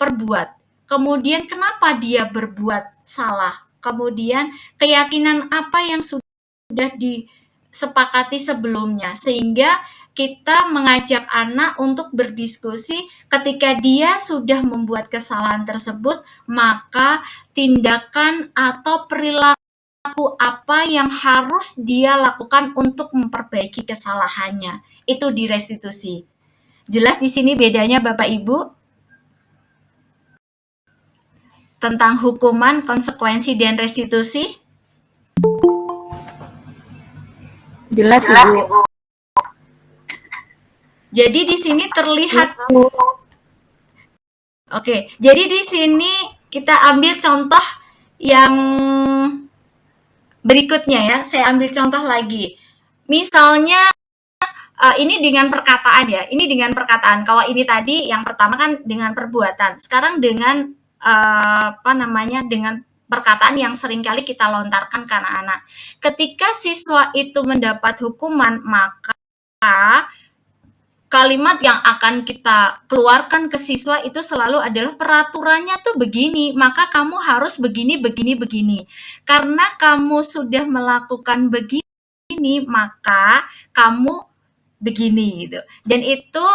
perbuat. Kemudian kenapa dia berbuat salah? Kemudian keyakinan apa yang sudah disepakati sebelumnya, sehingga kita mengajak anak untuk berdiskusi ketika dia sudah membuat kesalahan tersebut, maka tindakan atau perilaku apa yang harus dia lakukan untuk memperbaiki kesalahannya. Itu di restitusi. Jelas di sini bedanya Bapak Ibu tentang hukuman, konsekuensi, dan restitusi? Jelas, Ibu. Jadi di sini terlihat. Oke, jadi di sini kita ambil contoh yang berikutnya ya. Saya ambil contoh lagi. Misalnya ini dengan perkataan ya. Ini dengan perkataan. Kalau ini tadi yang pertama kan dengan perbuatan. Sekarang dengan dengan perkataan yang seringkali kita lontarkan ke anak-anak. Ketika siswa itu mendapat hukuman, maka kalimat yang akan kita keluarkan ke siswa itu selalu adalah peraturannya tuh begini, maka kamu harus begini, begini, begini. Karena kamu sudah melakukan begini, maka kamu begini gitu. Dan itu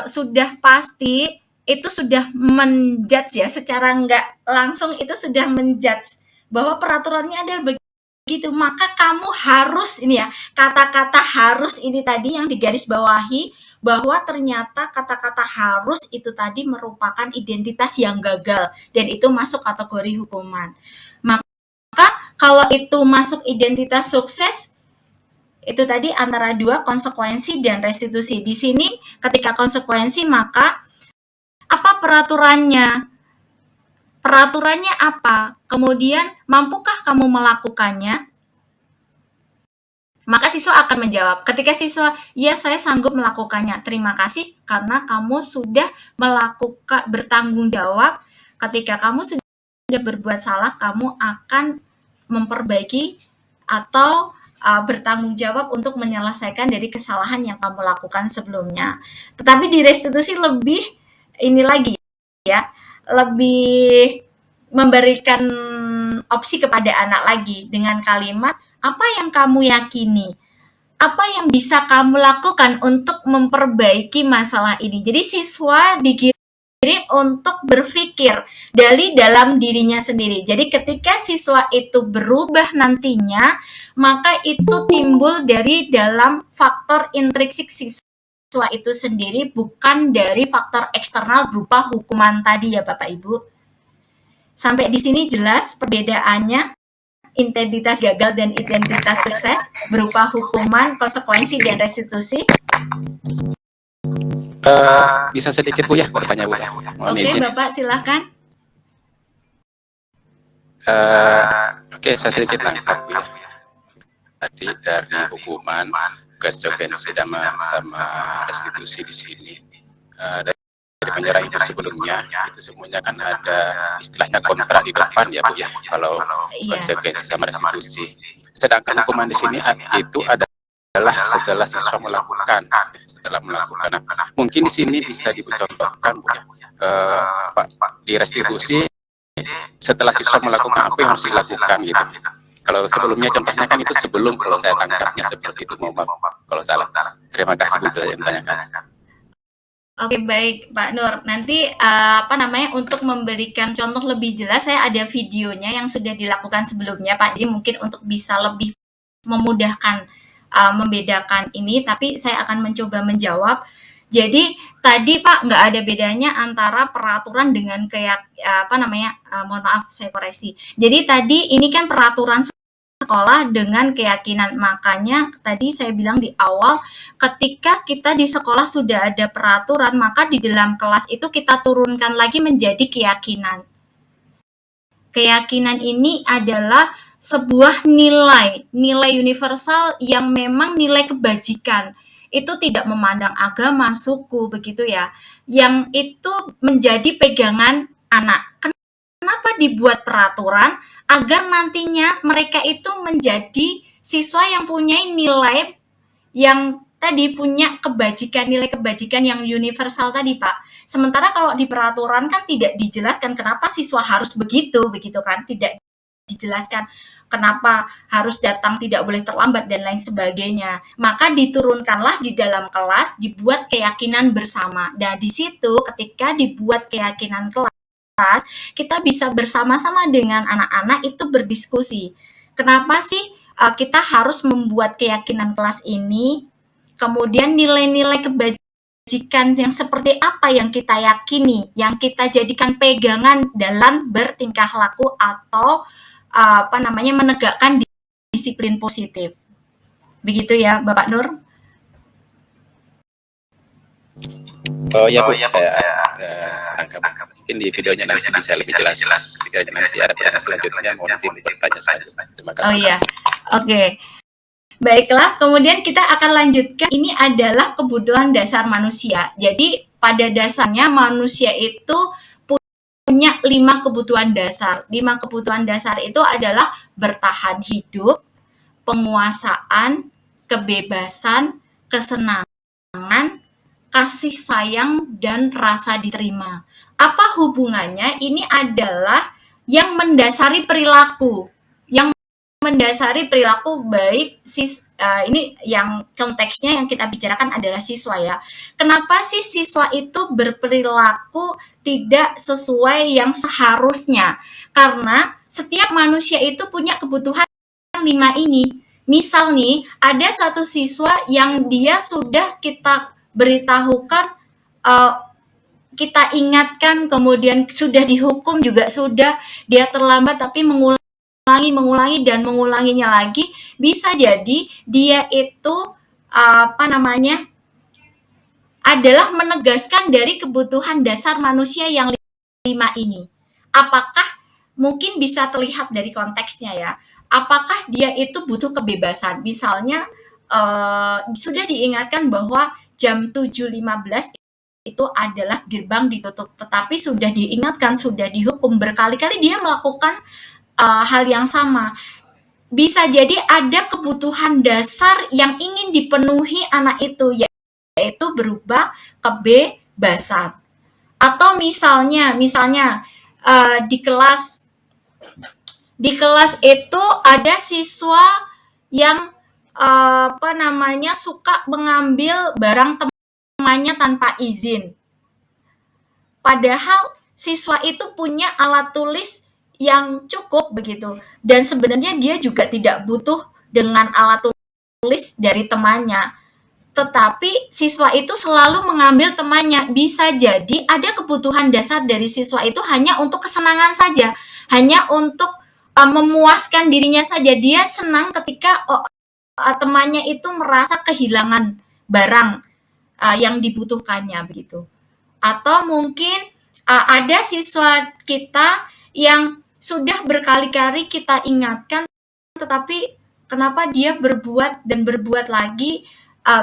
sudah pasti itu sudah menjudge ya, secara nggak langsung itu sudah menjudge bahwa peraturannya adalah begitu, maka kamu harus ini ya, kata-kata harus ini tadi yang digarisbawahi bahwa ternyata kata-kata harus itu tadi merupakan identitas yang gagal dan itu masuk kategori hukuman. Maka kalau itu masuk identitas sukses, itu tadi antara dua, konsekuensi dan restitusi. Di sini ketika konsekuensi, maka apa peraturannya? Peraturannya apa? Kemudian mampukah kamu melakukannya? Maka siswa akan menjawab. Ketika siswa, ya saya sanggup melakukannya. Terima kasih karena kamu sudah melakukan bertanggung jawab. Ketika kamu sudah berbuat salah, kamu akan memperbaiki atau bertanggung jawab untuk menyelesaikan dari kesalahan yang kamu lakukan sebelumnya. Tetapi di restitusi lebih ini lagi ya, lebih memberikan opsi kepada anak lagi dengan kalimat apa yang kamu yakini, apa yang bisa kamu lakukan untuk memperbaiki masalah ini. Jadi siswa digiring untuk berpikir dari dalam dirinya sendiri. Jadi ketika siswa itu berubah nantinya, maka itu timbul dari dalam faktor intrinsik siswa itu sendiri, bukan dari faktor eksternal berupa hukuman tadi ya Bapak Ibu. Sampai di sini jelas perbedaannya identitas gagal dan identitas sukses berupa hukuman, konsekuensi, dan restitusi. Bisa sedikit Bu ya bertanya Bu. Oke, Bapak silakan. Oke, saya sedikit tangkap Bu ya. Tadi dari hukuman, konsekuensi sama restitusi di sini. Dari penyerang itu sebelumnya, itu semuanya kan ada istilahnya kontrak di depan ya Bu ya, kalau konsekuensi sama restitusi. Sedangkan hukuman di sini itu adalah setelah siswa melakukan. Mungkin di sini bisa dicontohkan Bu ya, di restitusi setelah siswa melakukan apa yang harus dilakukan gitu. Kalau sebelumnya contohnya kan itu sebelum, kalau saya tangkapnya seperti itu, mohon maaf kalau salah. Terima kasih Bu yang tanyakan. Oke, baik Pak Nur. Nanti untuk memberikan contoh lebih jelas, saya ada videonya yang sudah dilakukan sebelumnya Pak. Jadi mungkin untuk bisa lebih memudahkan membedakan ini, tapi saya akan mencoba menjawab. Jadi tadi Pak nggak ada bedanya antara peraturan dengan mohon maaf saya koreksi. Jadi tadi ini kan peraturan sekolah dengan keyakinan. Makanya tadi saya bilang di awal, ketika kita di sekolah sudah ada peraturan, maka di dalam kelas itu kita turunkan lagi menjadi keyakinan. Keyakinan ini adalah sebuah nilai universal yang memang nilai kebajikan. Itu tidak memandang agama, suku, begitu ya. Yang itu menjadi pegangan anak. Kenapa dibuat peraturan? Agar nantinya mereka itu menjadi siswa yang punya nilai yang tadi punya kebajikan, nilai kebajikan yang universal tadi Pak. Sementara kalau di peraturan kan tidak dijelaskan kenapa siswa harus begitu kan, tidak dijelaskan kenapa harus datang, tidak boleh terlambat dan lain sebagainya. Maka diturunkanlah di dalam kelas, dibuat keyakinan bersama. Dan di situ ketika dibuat keyakinan kelas, kita bisa bersama-sama dengan anak-anak itu berdiskusi. Kenapa sih kita harus membuat keyakinan kelas ini? Kemudian nilai-nilai kebajikan yang seperti apa yang kita yakini, yang kita jadikan pegangan dalam bertingkah laku atau menegakkan disiplin positif. Begitu ya, Bapak Nur? Oh ya Bu, saya tangkap. Mungkin di videonya nanti bisa lebih jelas. Sekiranya nanti ada pertanyaan selanjutnya, mohon izin bertanya saja. Terima kasih. Oh iya, oke. Baiklah, kemudian kita akan lanjutkan. Ini adalah kebutuhan dasar manusia. Jadi pada dasarnya manusia itu punya 5 kebutuhan dasar. 5 kebutuhan dasar itu adalah bertahan hidup, penguasaan, kebebasan, kesenangan, kasih sayang, dan rasa diterima. Apa hubungannya? Ini adalah yang mendasari perilaku, yang mendasari perilaku baik ini yang konteksnya yang kita bicarakan adalah siswa ya. Kenapa sih siswa itu berperilaku tidak sesuai yang seharusnya? Karena setiap manusia itu punya kebutuhan 5 ini. Misal nih, ada satu siswa yang dia sudah kita beritahukan, kita ingatkan, kemudian sudah dihukum juga sudah, dia terlambat tapi mengulangi dan mengulanginya lagi, bisa jadi dia itu adalah menegaskan dari kebutuhan dasar manusia yang 5 ini. Apakah mungkin bisa terlihat dari konteksnya ya? Apakah dia itu butuh kebebasan? Misalnya sudah diingatkan bahwa jam 7.15 itu adalah gerbang ditutup, tetapi sudah diingatkan, sudah dihukum berkali-kali dia melakukan hal yang sama. Bisa jadi ada kebutuhan dasar yang ingin dipenuhi anak itu, yaitu berupa kebebasan. Atau misalnya di kelas itu ada siswa yang suka mengambil barang temannya tanpa izin. Padahal siswa itu punya alat tulis yang cukup begitu, dan sebenarnya dia juga tidak butuh dengan alat tulis dari temannya. Tetapi siswa itu selalu mengambil temannya. Bisa jadi ada kebutuhan dasar dari siswa itu hanya untuk kesenangan saja, hanya untuk memuaskan dirinya saja. Dia senang ketika temannya itu merasa kehilangan barang yang dibutuhkannya begitu. Atau mungkin ada siswa kita yang sudah berkali-kali kita ingatkan, tetapi kenapa dia berbuat dan berbuat lagi.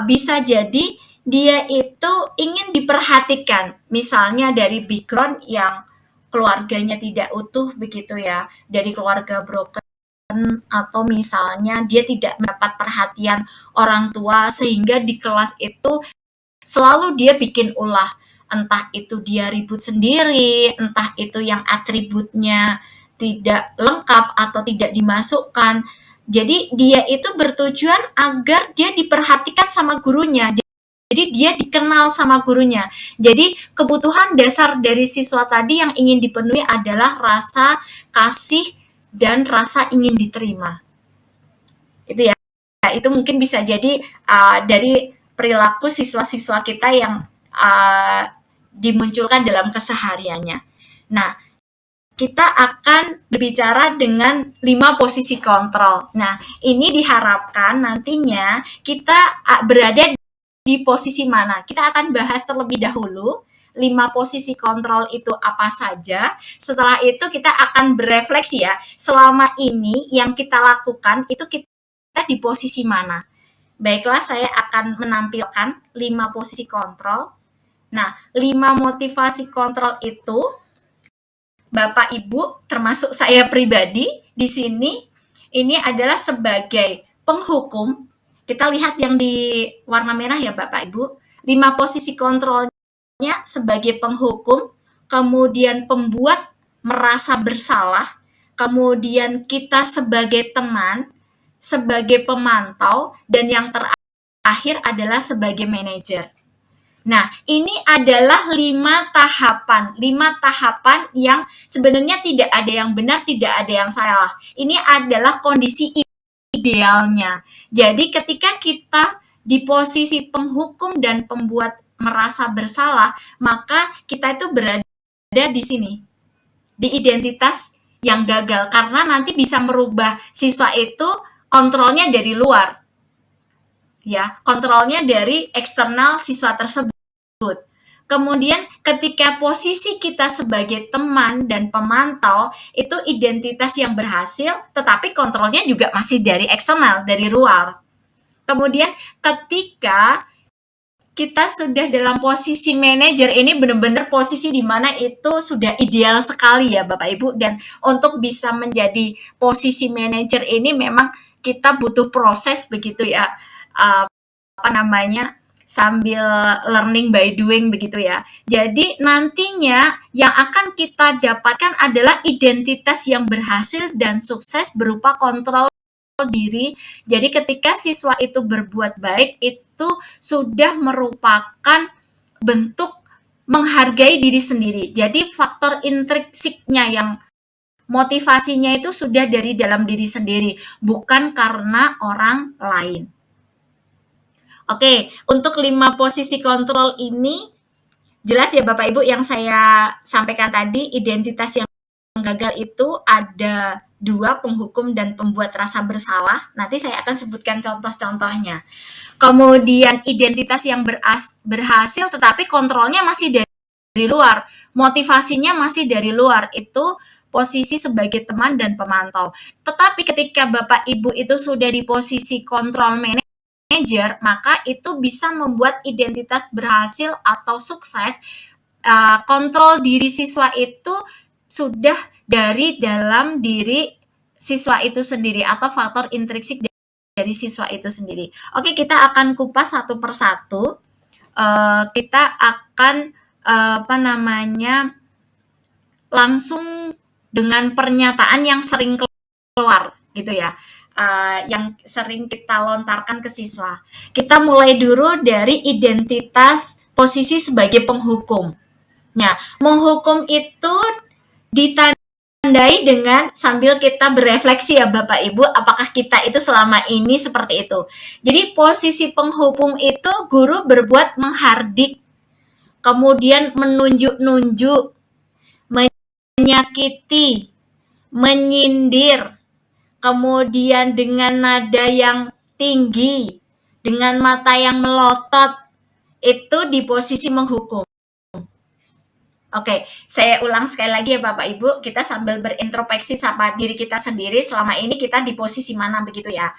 Bisa jadi dia itu ingin diperhatikan, misalnya dari background yang keluarganya tidak utuh begitu ya, dari keluarga broken, atau misalnya dia tidak mendapat perhatian orang tua sehingga di kelas itu selalu dia bikin ulah, entah itu dia ribut sendiri, entah itu yang atributnya tidak lengkap atau tidak dimasukkan. Jadi dia itu bertujuan agar dia diperhatikan sama gurunya. Jadi dia dikenal sama gurunya. Jadi kebutuhan dasar dari siswa tadi yang ingin dipenuhi adalah rasa kasih dan rasa ingin diterima. Itu ya. Itu mungkin bisa jadi dari perilaku siswa-siswa kita yang dimunculkan dalam kesehariannya. Nah, kita akan berbicara dengan 5 posisi kontrol. Nah, ini diharapkan nantinya kita berada di posisi mana. Kita akan bahas terlebih dahulu 5 posisi kontrol itu apa saja. Setelah itu kita akan berefleksi ya, selama ini yang kita lakukan itu kita di posisi mana. Baiklah, saya akan menampilkan 5 posisi kontrol. Nah, 5 motivasi kontrol itu Bapak Ibu, termasuk saya pribadi di sini, ini adalah sebagai penghukum. Kita lihat yang di warna merah ya Bapak Ibu. 5 posisi kontrolnya sebagai penghukum, kemudian pembuat merasa bersalah, kemudian kita sebagai teman, sebagai pemantau, dan yang terakhir adalah sebagai manajer. Nah, ini adalah 5 tahapan yang sebenarnya tidak ada yang benar, tidak ada yang salah. Ini adalah kondisi idealnya. Jadi ketika kita di posisi penghukum dan pembuat merasa bersalah, maka kita itu berada di sini, di identitas yang gagal, karena nanti bisa merubah siswa itu kontrolnya dari luar. Ya, kontrolnya dari eksternal siswa tersebut. Kemudian ketika posisi kita sebagai teman dan pemantau, itu identitas yang berhasil, tetapi kontrolnya juga masih dari eksternal, dari luar. Kemudian ketika kita sudah dalam posisi manajer, ini benar-benar posisi di mana itu sudah ideal sekali ya Bapak Ibu, dan untuk bisa menjadi posisi manajer ini memang kita butuh proses begitu ya, sambil learning by doing begitu ya. Jadi nantinya yang akan kita dapatkan adalah identitas yang berhasil dan sukses berupa kontrol diri. Jadi ketika siswa itu berbuat baik, itu sudah merupakan bentuk menghargai diri sendiri. Jadi faktor intrinsiknya yang motivasinya itu sudah dari dalam diri sendiri, bukan karena orang lain. Oke, untuk 5 posisi kontrol ini jelas ya Bapak Ibu yang saya sampaikan tadi, identitas yang gagal itu ada 2, penghukum dan pembuat rasa bersalah. Nanti saya akan sebutkan contoh-contohnya. Kemudian identitas yang berhasil tetapi kontrolnya masih dari luar, motivasinya masih dari luar, itu posisi sebagai teman dan pemantau. Tetapi ketika Bapak Ibu itu sudah di posisi kontrol manager, maka itu bisa membuat identitas berhasil atau sukses, kontrol diri siswa itu sudah dari dalam diri siswa itu sendiri atau faktor intrinsik dari siswa itu sendiri. Oke, kita akan kupas satu persatu. Kita akan langsung dengan pernyataan yang sering keluar gitu ya. Yang sering kita lontarkan ke siswa. Kita mulai dulu dari identitas posisi sebagai penghukum. Nah, menghukum itu ditandai dengan sambil kita berefleksi ya Bapak Ibu, apakah kita itu selama ini seperti itu. Jadi posisi penghukum itu guru berbuat menghardik, kemudian menunjuk-nunjuk, menyakiti, menyindir, kemudian dengan nada yang tinggi, dengan mata yang melotot, itu di posisi menghukum. Oke, saya ulang sekali lagi ya Bapak Ibu, kita sambil berintrospeksi sama diri kita sendiri, selama ini kita di posisi mana begitu ya.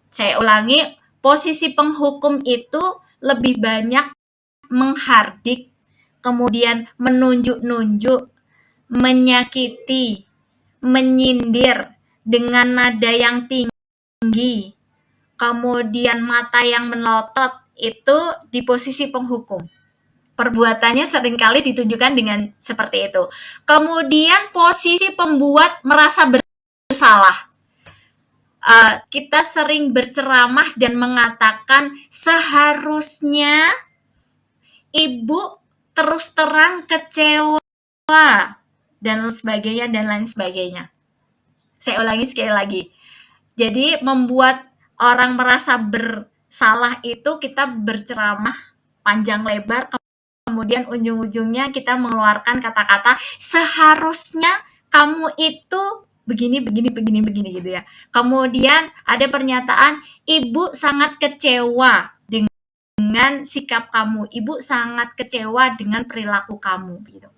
Saya ulangi, posisi penghukum itu lebih banyak menghardik, kemudian menunjuk-nunjuk, menyakiti, menyindir dengan nada yang tinggi, kemudian mata yang melotot, itu di posisi penghukum. Perbuatannya seringkali ditunjukkan dengan seperti itu. Kemudian posisi pembuat merasa bersalah. Kita sering berceramah dan mengatakan seharusnya ibu terus terang kecewa dan sebagainya dan lain sebagainya. Saya ulangi sekali lagi. Jadi membuat orang merasa bersalah itu kita berceramah panjang lebar, kemudian ujung-ujungnya kita mengeluarkan kata-kata seharusnya kamu itu begini gitu ya. Kemudian ada pernyataan ibu sangat kecewa dengan sikap kamu, ibu sangat kecewa dengan perilaku kamu gitu.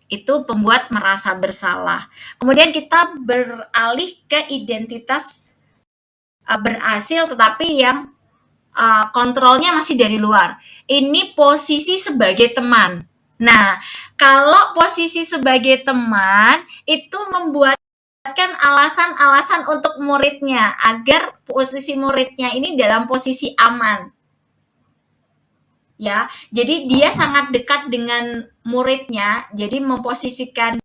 Itu pembuat merasa bersalah. Kemudian kita beralih ke identitas berhasil tetapi yang kontrolnya masih dari luar. Ini posisi sebagai teman. Nah, kalau posisi sebagai teman itu membuatkan alasan-alasan untuk muridnya agar posisi muridnya ini dalam posisi aman. Ya, jadi dia sangat dekat dengan muridnya, jadi memposisikan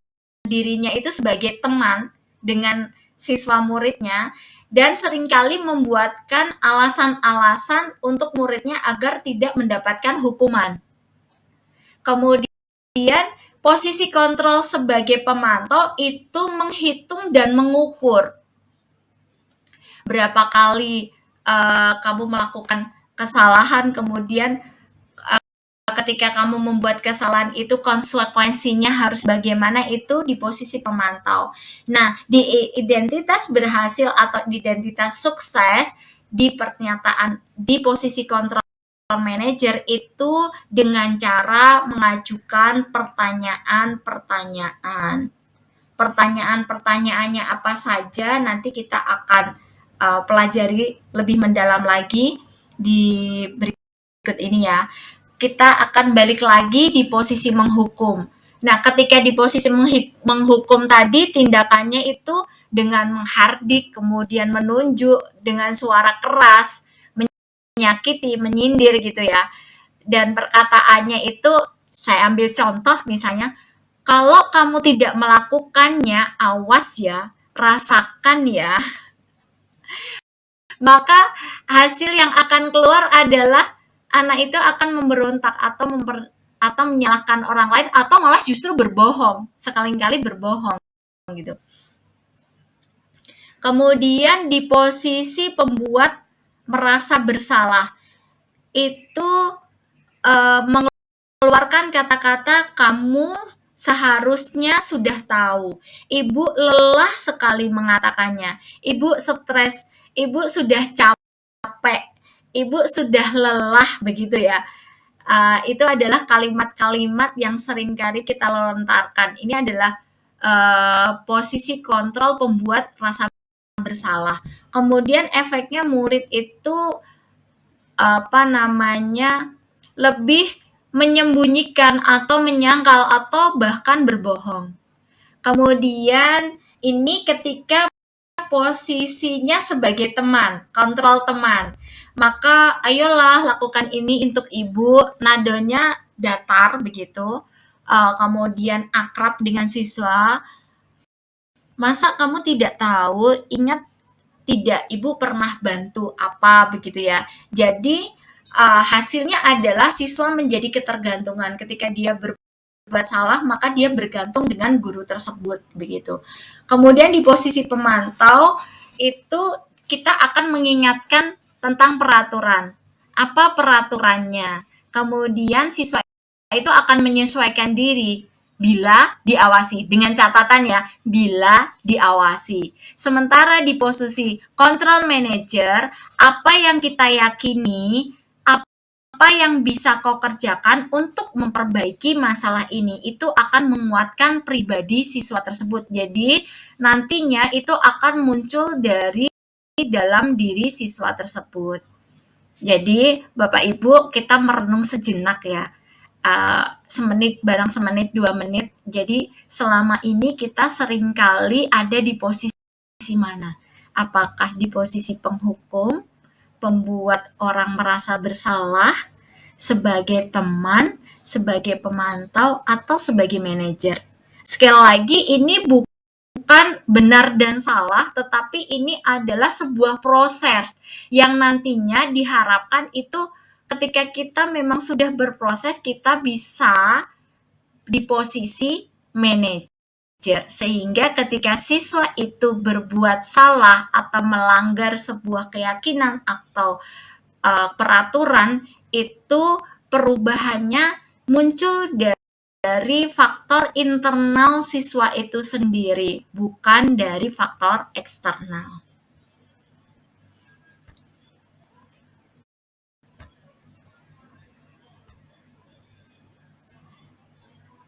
dirinya itu sebagai teman dengan siswa muridnya dan seringkali membuatkan alasan-alasan untuk muridnya agar tidak mendapatkan hukuman. Kemudian posisi kontrol sebagai pemantau itu menghitung dan mengukur berapa kali kamu melakukan kesalahan, kemudian ketika kamu membuat kesalahan itu konsekuensinya harus bagaimana, itu di posisi pemantau. Nah, di identitas berhasil atau identitas sukses di pernyataan di posisi kontrol manager itu dengan cara mengajukan pertanyaan-pertanyaan. Pertanyaan-pertanyaannya apa saja nanti kita akan pelajari lebih mendalam lagi di berikut ini ya. Kita akan balik lagi di posisi menghukum. Nah, ketika di posisi menghukum tadi, tindakannya itu dengan menghardik, kemudian menunjuk dengan suara keras, menyakiti, menyindir gitu ya. Dan perkataannya itu saya ambil contoh misalnya, kalau kamu tidak melakukannya, awas ya, rasakan ya. Maka hasil yang akan keluar adalah anak itu akan memberontak atau menyalahkan orang lain atau malah justru berbohong, sekali-kali berbohong gitu. Kemudian di posisi pembuat merasa bersalah itu mengeluarkan kata-kata kamu seharusnya sudah tahu. Ibu lelah sekali mengatakannya. Ibu stres, ibu sudah capek, ibu sudah lelah begitu ya. Itu adalah kalimat-kalimat yang seringkali kita lontarkan. Ini adalah posisi kontrol pembuat rasa bersalah. Kemudian efeknya murid itu lebih menyembunyikan atau menyangkal atau bahkan berbohong. Kemudian ini ketika posisinya sebagai teman, kontrol teman. Maka ayolah lakukan ini untuk ibu, nadanya datar begitu. Kemudian akrab dengan siswa. Masa kamu tidak tahu? Ingat tidak, ibu pernah bantu apa begitu ya. Jadi hasilnya adalah siswa menjadi ketergantungan ketika dia berbuat salah, maka dia bergantung dengan guru tersebut begitu. Kemudian di posisi pemantau itu kita akan mengingatkan tentang peraturan. Apa peraturannya? Kemudian siswa itu akan menyesuaikan diri bila diawasi, dengan catatan ya, bila diawasi. Sementara di posisi control manager, apa yang kita yakini, apa yang bisa kau kerjakan untuk memperbaiki masalah ini, itu akan menguatkan pribadi siswa tersebut. Jadi nantinya itu akan muncul dari dalam diri siswa tersebut. Jadi Bapak Ibu, kita merenung sejenak ya. Semenit, barang semenit, 2 menit. Jadi selama ini kita seringkali ada di posisi mana? Apakah di posisi penghukum, pembuat orang merasa bersalah, sebagai teman, sebagai pemantau, atau sebagai manajer? Sekali lagi, ini bukan benar dan salah, tetapi ini adalah sebuah proses yang nantinya diharapkan itu ketika kita memang sudah berproses, kita bisa di posisi manajer. Sehingga ketika siswa itu berbuat salah atau melanggar sebuah keyakinan atau peraturan, itu perubahannya muncul dari faktor internal siswa itu sendiri, bukan dari faktor eksternal.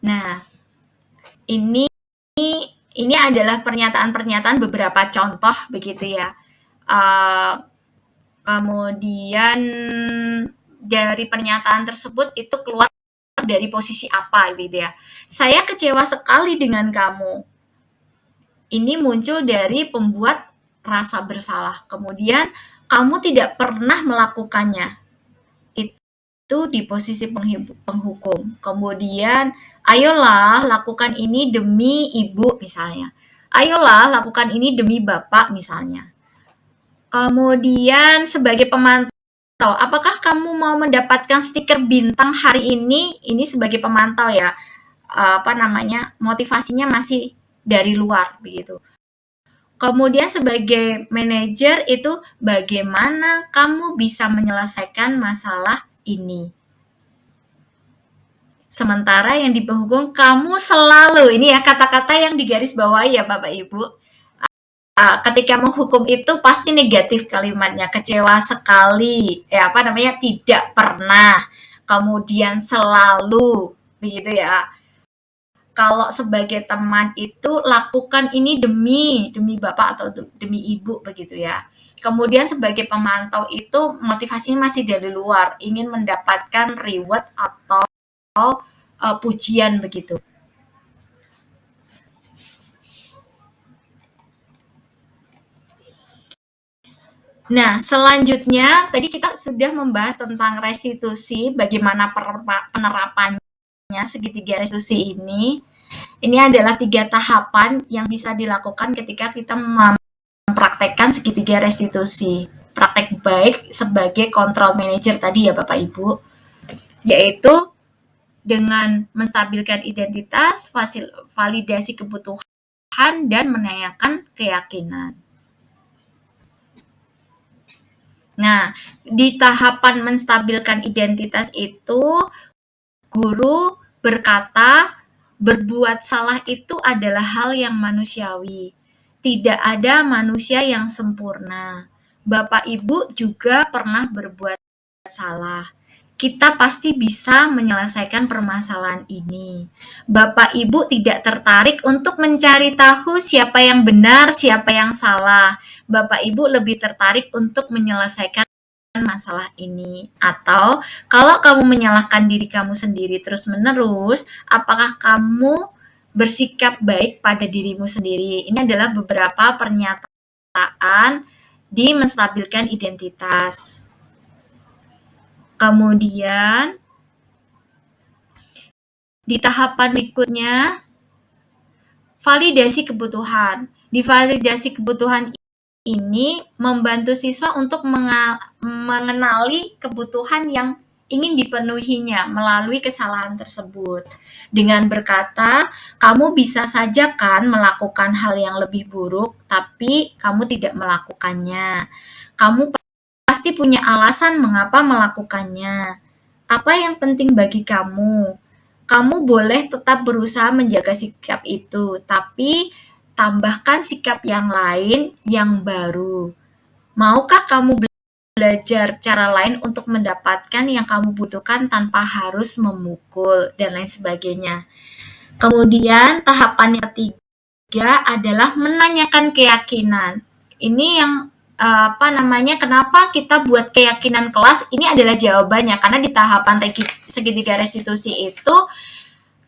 Nah, ini adalah pernyataan-pernyataan beberapa contoh begitu ya. Kemudian dari pernyataan tersebut itu keluar dari posisi apa gitu ya. Saya kecewa sekali dengan kamu. Ini muncul dari pembuat rasa bersalah. Kemudian kamu tidak pernah melakukannya. Itu di posisi penghukum. Kemudian ayolah lakukan ini demi ibu misalnya. Ayolah lakukan ini demi bapak misalnya. Kemudian sebagai pemantau, apakah kamu mau mendapatkan stiker bintang hari ini? Ini sebagai pemantau ya. Motivasinya masih dari luar begitu. Kemudian sebagai manajer itu bagaimana kamu bisa menyelesaikan masalah ini. Sementara yang di penghukum, kamu selalu, ini ya kata-kata yang digaris bawahi ya Bapak Ibu. Ketika menghukum itu pasti negatif kalimatnya, kecewa sekali, tidak pernah, kemudian selalu, begitu ya. Kalau sebagai teman itu lakukan ini demi bapak atau demi ibu begitu ya. Kemudian sebagai pemantau itu motivasinya masih dari luar, ingin mendapatkan reward atau pujian begitu. Nah, selanjutnya tadi kita sudah membahas tentang restitusi, bagaimana penerapannya segitiga restitusi ini. Ini adalah 3 tahapan yang bisa dilakukan ketika kita mempraktekkan segitiga restitusi. Praktek baik sebagai control manager tadi ya Bapak Ibu, yaitu dengan menstabilkan identitas, validasi kebutuhan, dan menanyakan keyakinan. Nah, di tahapan menstabilkan identitas itu, guru berkata, berbuat salah itu adalah hal yang manusiawi. Tidak ada manusia yang sempurna. Bapak Ibu juga pernah berbuat salah. Kita pasti bisa menyelesaikan permasalahan ini. Bapak Ibu tidak tertarik untuk mencari tahu siapa yang benar, siapa yang salah. Bapak Ibu lebih tertarik untuk menyelesaikan masalah ini. Atau kalau kamu menyalahkan diri kamu sendiri terus-menerus, apakah kamu bersikap baik pada dirimu sendiri? Ini adalah beberapa pernyataan di menstabilkan identitas. Kemudian di tahapan berikutnya, validasi kebutuhan. Di validasi kebutuhan ini membantu siswa untuk mengenali kebutuhan yang ingin dipenuhinya melalui kesalahan tersebut. Dengan berkata, kamu bisa saja kan melakukan hal yang lebih buruk, tapi kamu tidak melakukannya. Kamu pasti punya alasan mengapa melakukannya. Apa yang penting bagi kamu? Kamu boleh tetap berusaha menjaga sikap itu, tapi tambahkan sikap yang lain yang baru. Maukah kamu belajar cara lain untuk mendapatkan yang kamu butuhkan tanpa harus memukul, dan lain sebagainya. Kemudian tahapan yang ketiga adalah menanyakan keyakinan. Ini yang kenapa kita buat keyakinan kelas, ini adalah jawabannya, karena di tahapan segitiga restitusi itu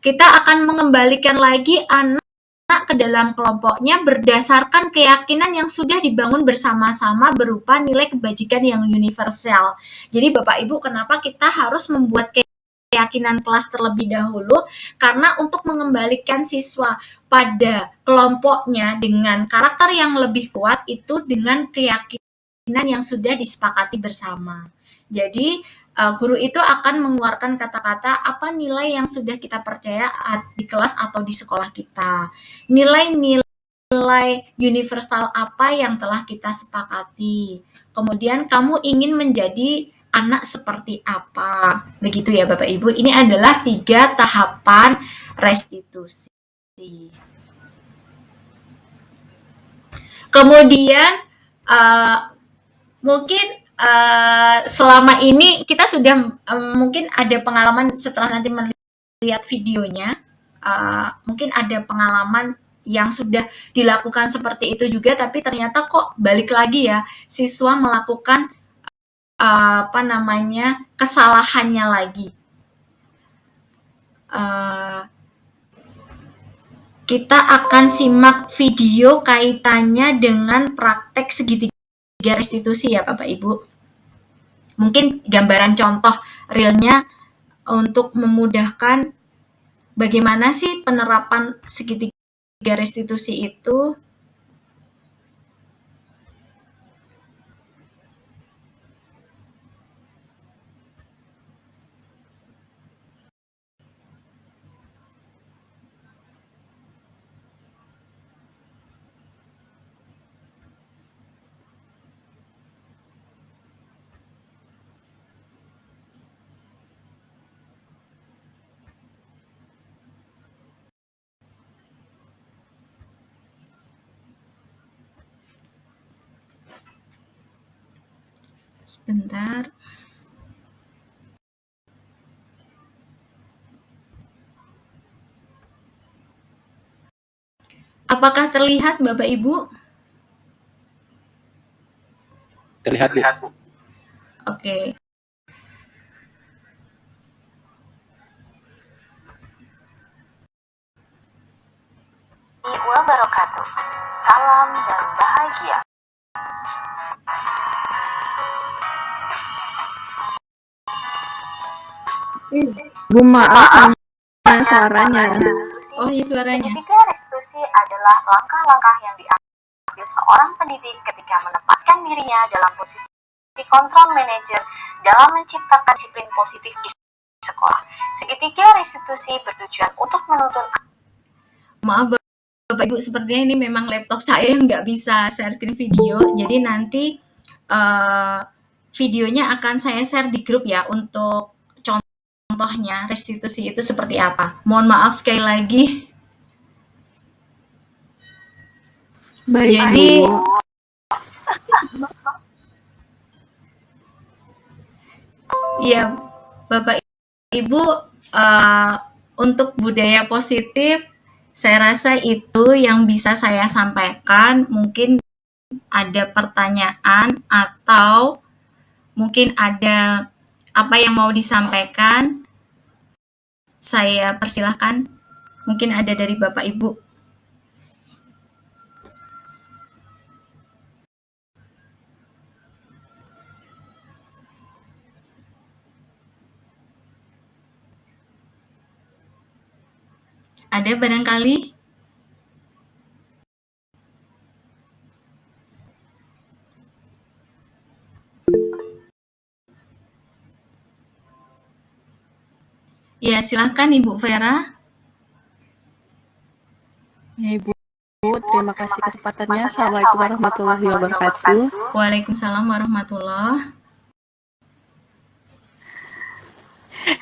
kita akan mengembalikan lagi anak ke dalam kelompoknya berdasarkan keyakinan yang sudah dibangun bersama-sama berupa nilai kebajikan yang universal. Jadi Bapak Ibu, kenapa kita harus membuat keyakinan kelas terlebih dahulu? Karena untuk mengembalikan siswa pada kelompoknya dengan karakter yang lebih kuat itu dengan keyakinan yang sudah disepakati bersama. Jadi guru itu akan mengeluarkan kata-kata apa nilai yang sudah kita percaya di kelas atau di sekolah kita. Nilai-nilai universal apa yang telah kita sepakati. Kemudian kamu ingin menjadi anak seperti apa. Begitu ya Bapak Ibu. Ini adalah 3 tahapan restitusi. Kemudian mungkin selama ini kita sudah mungkin ada pengalaman setelah nanti melihat videonya, mungkin ada pengalaman yang sudah dilakukan seperti itu juga, tapi ternyata kok balik lagi ya siswa melakukan kesalahannya lagi. Kita akan simak video kaitannya dengan praktek segitiga restitusi ya Bapak Ibu. Mungkin gambaran contoh realnya untuk memudahkan bagaimana sih penerapan segitiga restitusi itu. Sebentar. Apakah terlihat Bapak Ibu? Terlihat, Bu. Oke. Wabarakatuh. Salam dan bahagia. Bu, maaf, mana suaranya? Oh iya suaranya. Ketiga, restitusi adalah langkah-langkah yang diambil seorang pendidik ketika menempatkan dirinya dalam posisi kontrol manajer dalam menciptakan disiplin positif di sekolah. Segitiga restitusi bertujuan untuk menuntun. Maaf Bapak Ibu, sepertinya ini memang laptop saya nggak bisa share screen video, jadi nanti videonya akan saya share di grup ya untuk contohnya restitusi itu seperti apa. Mohon maaf sekali lagi. Baik, Jadi Bu. ya Bapak Ibu, untuk budaya positif saya rasa itu yang bisa saya sampaikan. Mungkin ada pertanyaan atau mungkin ada apa yang mau disampaikan, saya persilahkan. Mungkin ada dari Bapak Ibu. Ada barangkali? Ya, silahkan Ibu Vera. Ya, Ibu, terima kasih kesempatannya. Assalamualaikum warahmatullahi wabarakatuh. Waalaikumsalam warahmatullahi.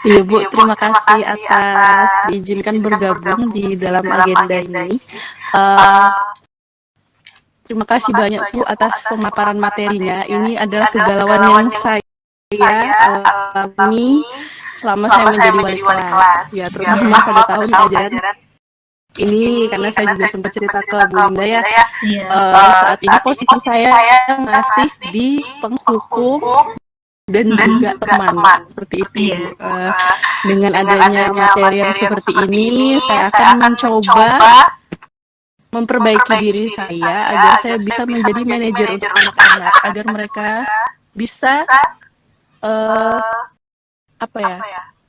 Iya, Bu, terima kasih atas diizinkan bergabung di dalam agenda ini. Terima kasih banyak, Bu, atas pemaparan materinya. Ini adalah kegalauan yang saya alami selama saya menjadi wali kelas. Ya, terutama pada tahun ajaran ini, karena saya juga sempat cerita ke Bu Linda ya. Saat ini posisi saya masih di penghukum dan juga teman, seperti itu. Dengan adanya materi yang seperti ini, saya akan mencoba memperbaiki diri saya agar saya bisa menjadi manajer untuk anak-anak, agar mereka bisa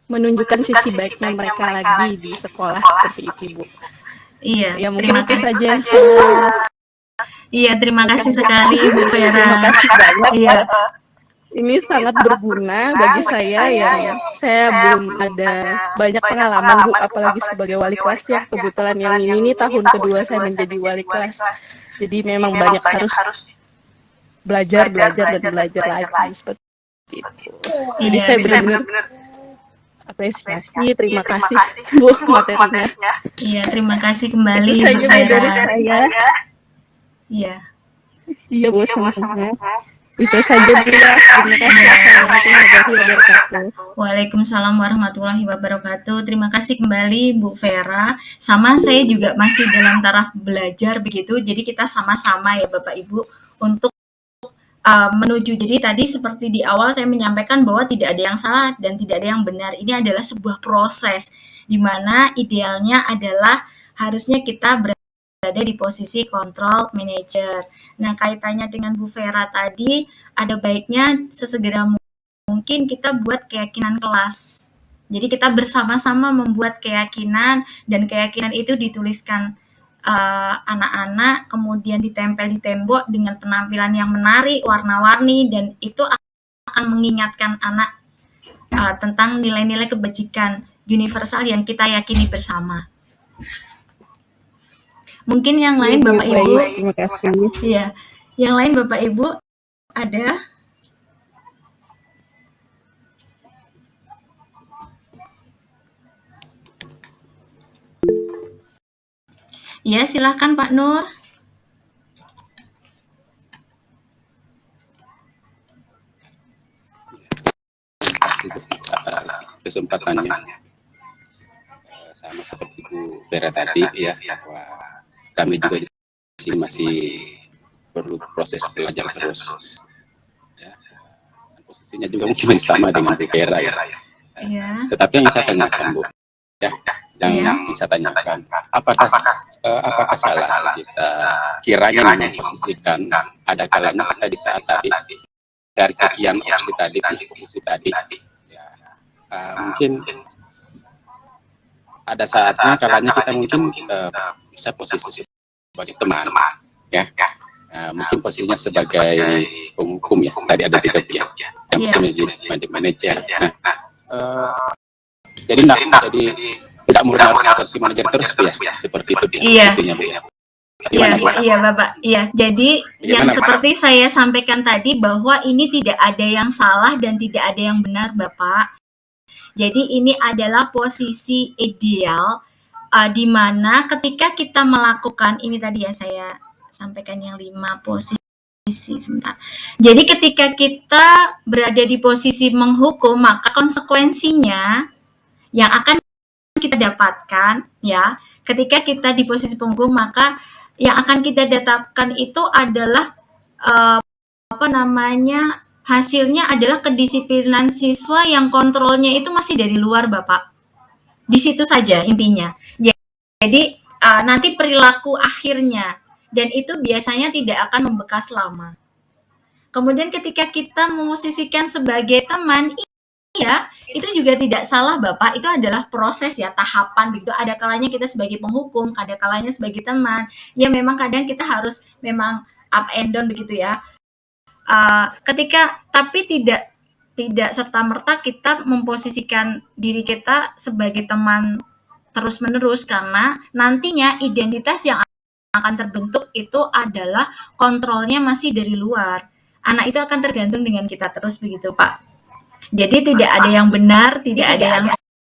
menunjukkan sisi baiknya mereka lagi di sekolah, seperti itu, Bu. Iya, ya mungkin itu saja yang Iya, terima kasih sekali Bu Vera. Terima kasih banyak. Iya. Ini sangat berguna bagi saya yang saya belum ada banyak pengalaman, Bu, apalagi sebagai wali kelas ya. Kebetulan yang ini tahun kedua saya menjadi wali kelas. Jadi memang banyak harus belajar lagi seperti itu. Jadi saya benar-benar apresiasi, terima kasih Bu materinya. Iya, terima kasih kembali Itu saja Bu Vera. dari saya. Iya. Iya, Bu, sama-sama. Itu saja, Bu. Terima kasih. Assalamualaikum warahmatullahi wabarakatuh. Waalaikumsalam warahmatullahi wabarakatuh. Terima kasih kembali Bu Vera. Sama saya juga masih dalam taraf belajar begitu. Jadi kita sama-sama ya Bapak Ibu untuk menuju. Jadi tadi seperti di awal saya menyampaikan bahwa tidak ada yang salah dan tidak ada yang benar. Ini adalah sebuah proses di mana idealnya adalah harusnya kita berada di posisi control manager. Nah, kaitannya dengan Bu Vera tadi, ada baiknya sesegera mungkin kita buat keyakinan kelas. Jadi kita bersama-sama membuat keyakinan dan keyakinan itu dituliskan anak-anak, kemudian ditempel di tembok dengan penampilan yang menarik, warna-warni, dan itu akan mengingatkan anak tentang nilai-nilai kebajikan universal yang kita yakini bersama. Mungkin yang lain Bapak Ibu, terima kasih. Iya, yang lain Bapak Ibu ada? Ya, silakan Pak Nur. Kesempatannya sama seperti Bu Vera tadi ya, bahwa kami juga di sini masih perlu proses belajar terus ya. Dan posisinya juga mungkin sama dengan Bu Vera ya. Tetapi yang saya tanyakan Bu ya, yang bisa tanyakan, apakah salah kita kiranya memposisikan ada kalanya kita di saat tadi dari sekian opsi tadi ya, mungkin ada saatnya kalanya kita mungkin bisa posisi sebagai teman, ya. Mungkin posisinya sebagai penghukum ya. Tadi ada 3 pihak yang bisa menjadi manajer. Jadi tidak murni harus seperti manajer terus ya, seperti itu posisinya, Bu. Iya, Bapak. Iya, jadi yang seperti saya sampaikan tadi bahwa ini tidak ada yang salah dan tidak ada yang benar, Bapak. Jadi ini adalah posisi ideal di mana ketika kita melakukan ini tadi ya saya sampaikan yang 5 posisi sebentar. Jadi ketika kita berada di posisi menghukum, maka konsekuensinya yang akan kita dapatkan ya, ketika kita di posisi penghukum maka yang akan kita dapatkan itu adalah hasilnya adalah kedisiplinan siswa yang kontrolnya itu masih dari luar, Bapak. Di situ saja intinya. Jadi nanti perilaku akhirnya dan itu biasanya tidak akan membekas lama. Kemudian ketika kita memosisikan sebagai teman, iya, itu juga tidak salah, Bapak. Itu adalah proses ya, tahapan begitu. Ada kalanya kita sebagai penghukum, ada kalanya sebagai teman. Ya memang kadang kita harus memang up and down begitu ya. Tapi tidak serta-merta kita memposisikan diri kita sebagai teman terus-menerus karena nantinya identitas yang akan terbentuk itu adalah kontrolnya masih dari luar. Anak itu akan tergantung dengan kita terus begitu, Pak. Jadi tidak ada yang benar, tidak ada yang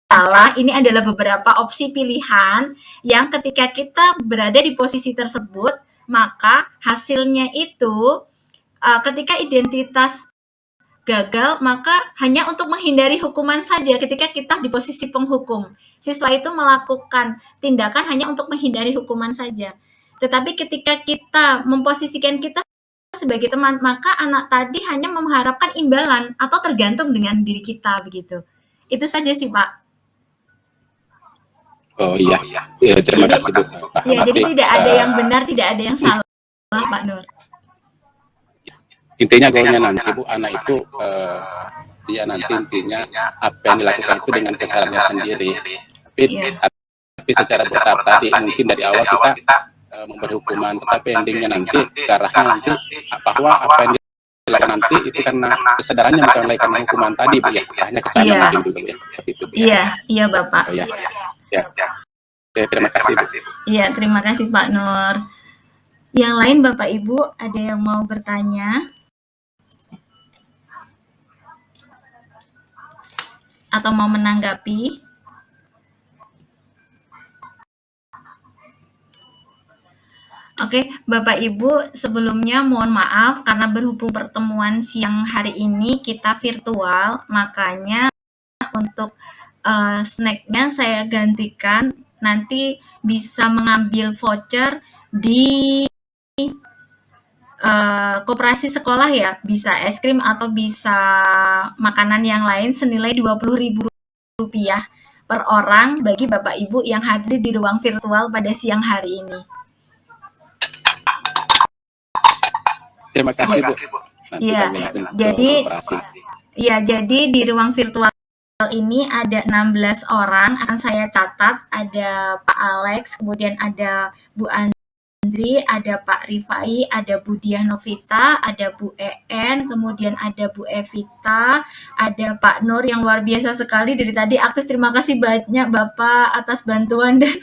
salah. Ini adalah beberapa opsi pilihan yang ketika kita berada di posisi tersebut, maka hasilnya itu ketika identitas gagal, maka hanya untuk menghindari hukuman saja ketika kita di posisi penghukum. Siswa itu melakukan tindakan hanya untuk menghindari hukuman saja. Tetapi ketika kita memposisikan kita sebagai teman, maka anak tadi hanya mengharapkan imbalan atau tergantung dengan diri kita begitu. Itu saja sih, Pak. Oh iya, terima kasih Bu. Iya, jadi tidak ada yang benar, tidak ada yang salah, Pak Nur. Intinya goalnya nanti Bu, anak itu dia nanti intinya apa yang dilakukan itu dengan kesalahannya sendiri. Tapi secara bertahap tadi mungkin dari awal kita memberi hukuman, tetapi endingnya nanti ke arahnya nanti bahwa apa yang dilakukan nanti itu karena kesadarannya bukan lagi karena hukuman tadi Bu ya, hanya kesana mungkin dulu ya. Itu, iya Bapak. Ya. Terima kasih Bu. Iya, terima kasih Pak Nur. Yang lain Bapak Ibu ada yang mau bertanya? Atau mau menanggapi? Oke, Bapak Ibu, sebelumnya mohon maaf karena berhubung pertemuan siang hari ini kita virtual, makanya untuk snacknya saya gantikan, nanti bisa mengambil voucher di koperasi sekolah ya, bisa es krim atau bisa makanan yang lain senilai Rp20.000 per orang bagi Bapak Ibu yang hadir di ruang virtual pada siang hari ini. Terima kasih Bu. Jadi di ruang virtual ini ada 16 orang, akan saya catat, ada Pak Alex, kemudian ada Bu Andri, ada Pak Rifai, ada Bu Diah Novita, ada Bu En, kemudian ada Bu Evita, ada Pak Nur yang luar biasa sekali dari tadi aktif. Terima kasih banyak Bapak atas bantuan dan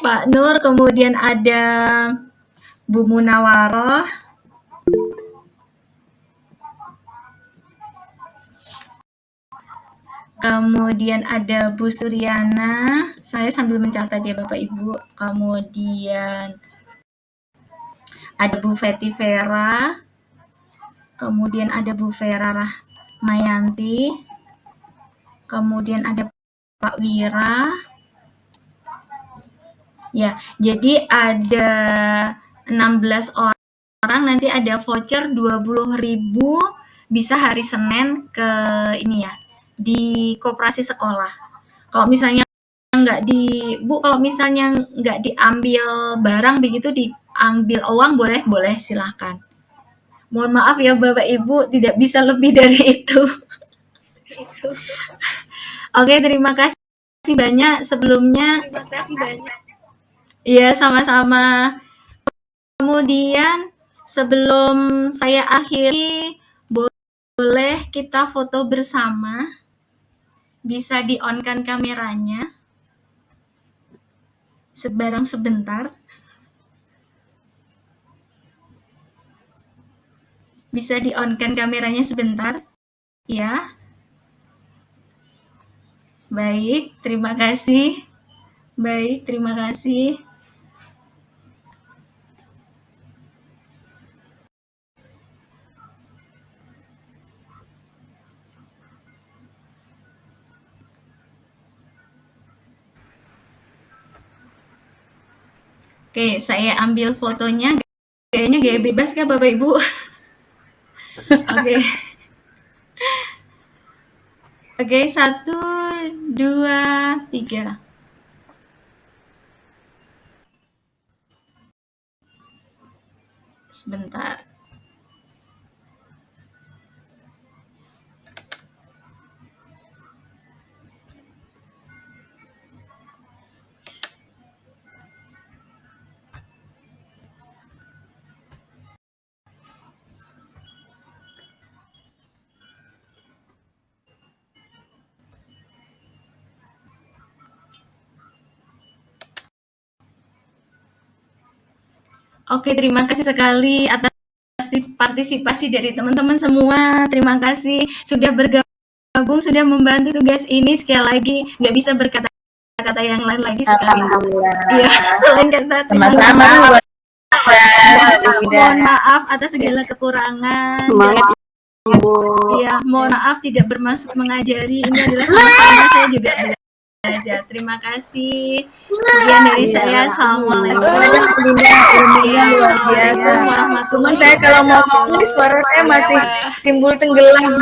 Pak Nur, kemudian ada Bu Munawaroh, kemudian ada Bu Suryana, saya sambil mencatat ya Bapak Ibu, kemudian ada Bu Feti Vera, kemudian ada Bu Vera Rahmayanti, kemudian ada Pak Wira. Ya, jadi ada 16 orang, nanti ada voucher 20.000 bisa hari Senin ke ini ya, di koperasi sekolah. Kalau misalnya kalau misalnya nggak diambil barang begitu, diambil uang boleh silahkan. Mohon maaf ya Bapak Ibu, tidak bisa lebih dari itu. Oke, terima kasih banyak sebelumnya. Iya, sama-sama. Kemudian sebelum saya akhiri, boleh kita foto bersama. Bisa di-on-kan kameranya. Sebentar. Bisa di-on-kan kameranya sebentar. Ya. Baik, terima kasih. Oke, saya ambil fotonya. Kayaknya gaya bebas kah Bapak Ibu? Oke. Oke, 1, 2, 3. Sebentar. Oke, terima kasih sekali atas partisipasi dari teman-teman semua. Terima kasih sudah bergabung, sudah membantu tugas ini. Sekali lagi, nggak bisa berkata-kata yang lain lagi sekali. Iya, selain kata terima kasih. Mohon maaf atas segala kekurangan. Iya, mohon maaf tidak bermaksud mengajari. Ini adalah sama-sama saya juga belajar. Terima kasih. Sekian dari saya. Assalamualaikum. Assalamualaikum warahmatullahi Saya kalau mau ngomong suara saya masih timbul tenggelam.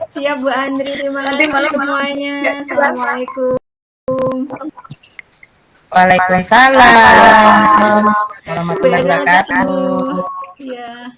Siap Bu Andri, terima kasih semuanya. Assalamualaikum. Waalaikumsalam warahmatullahi wabarakatuh. Ya.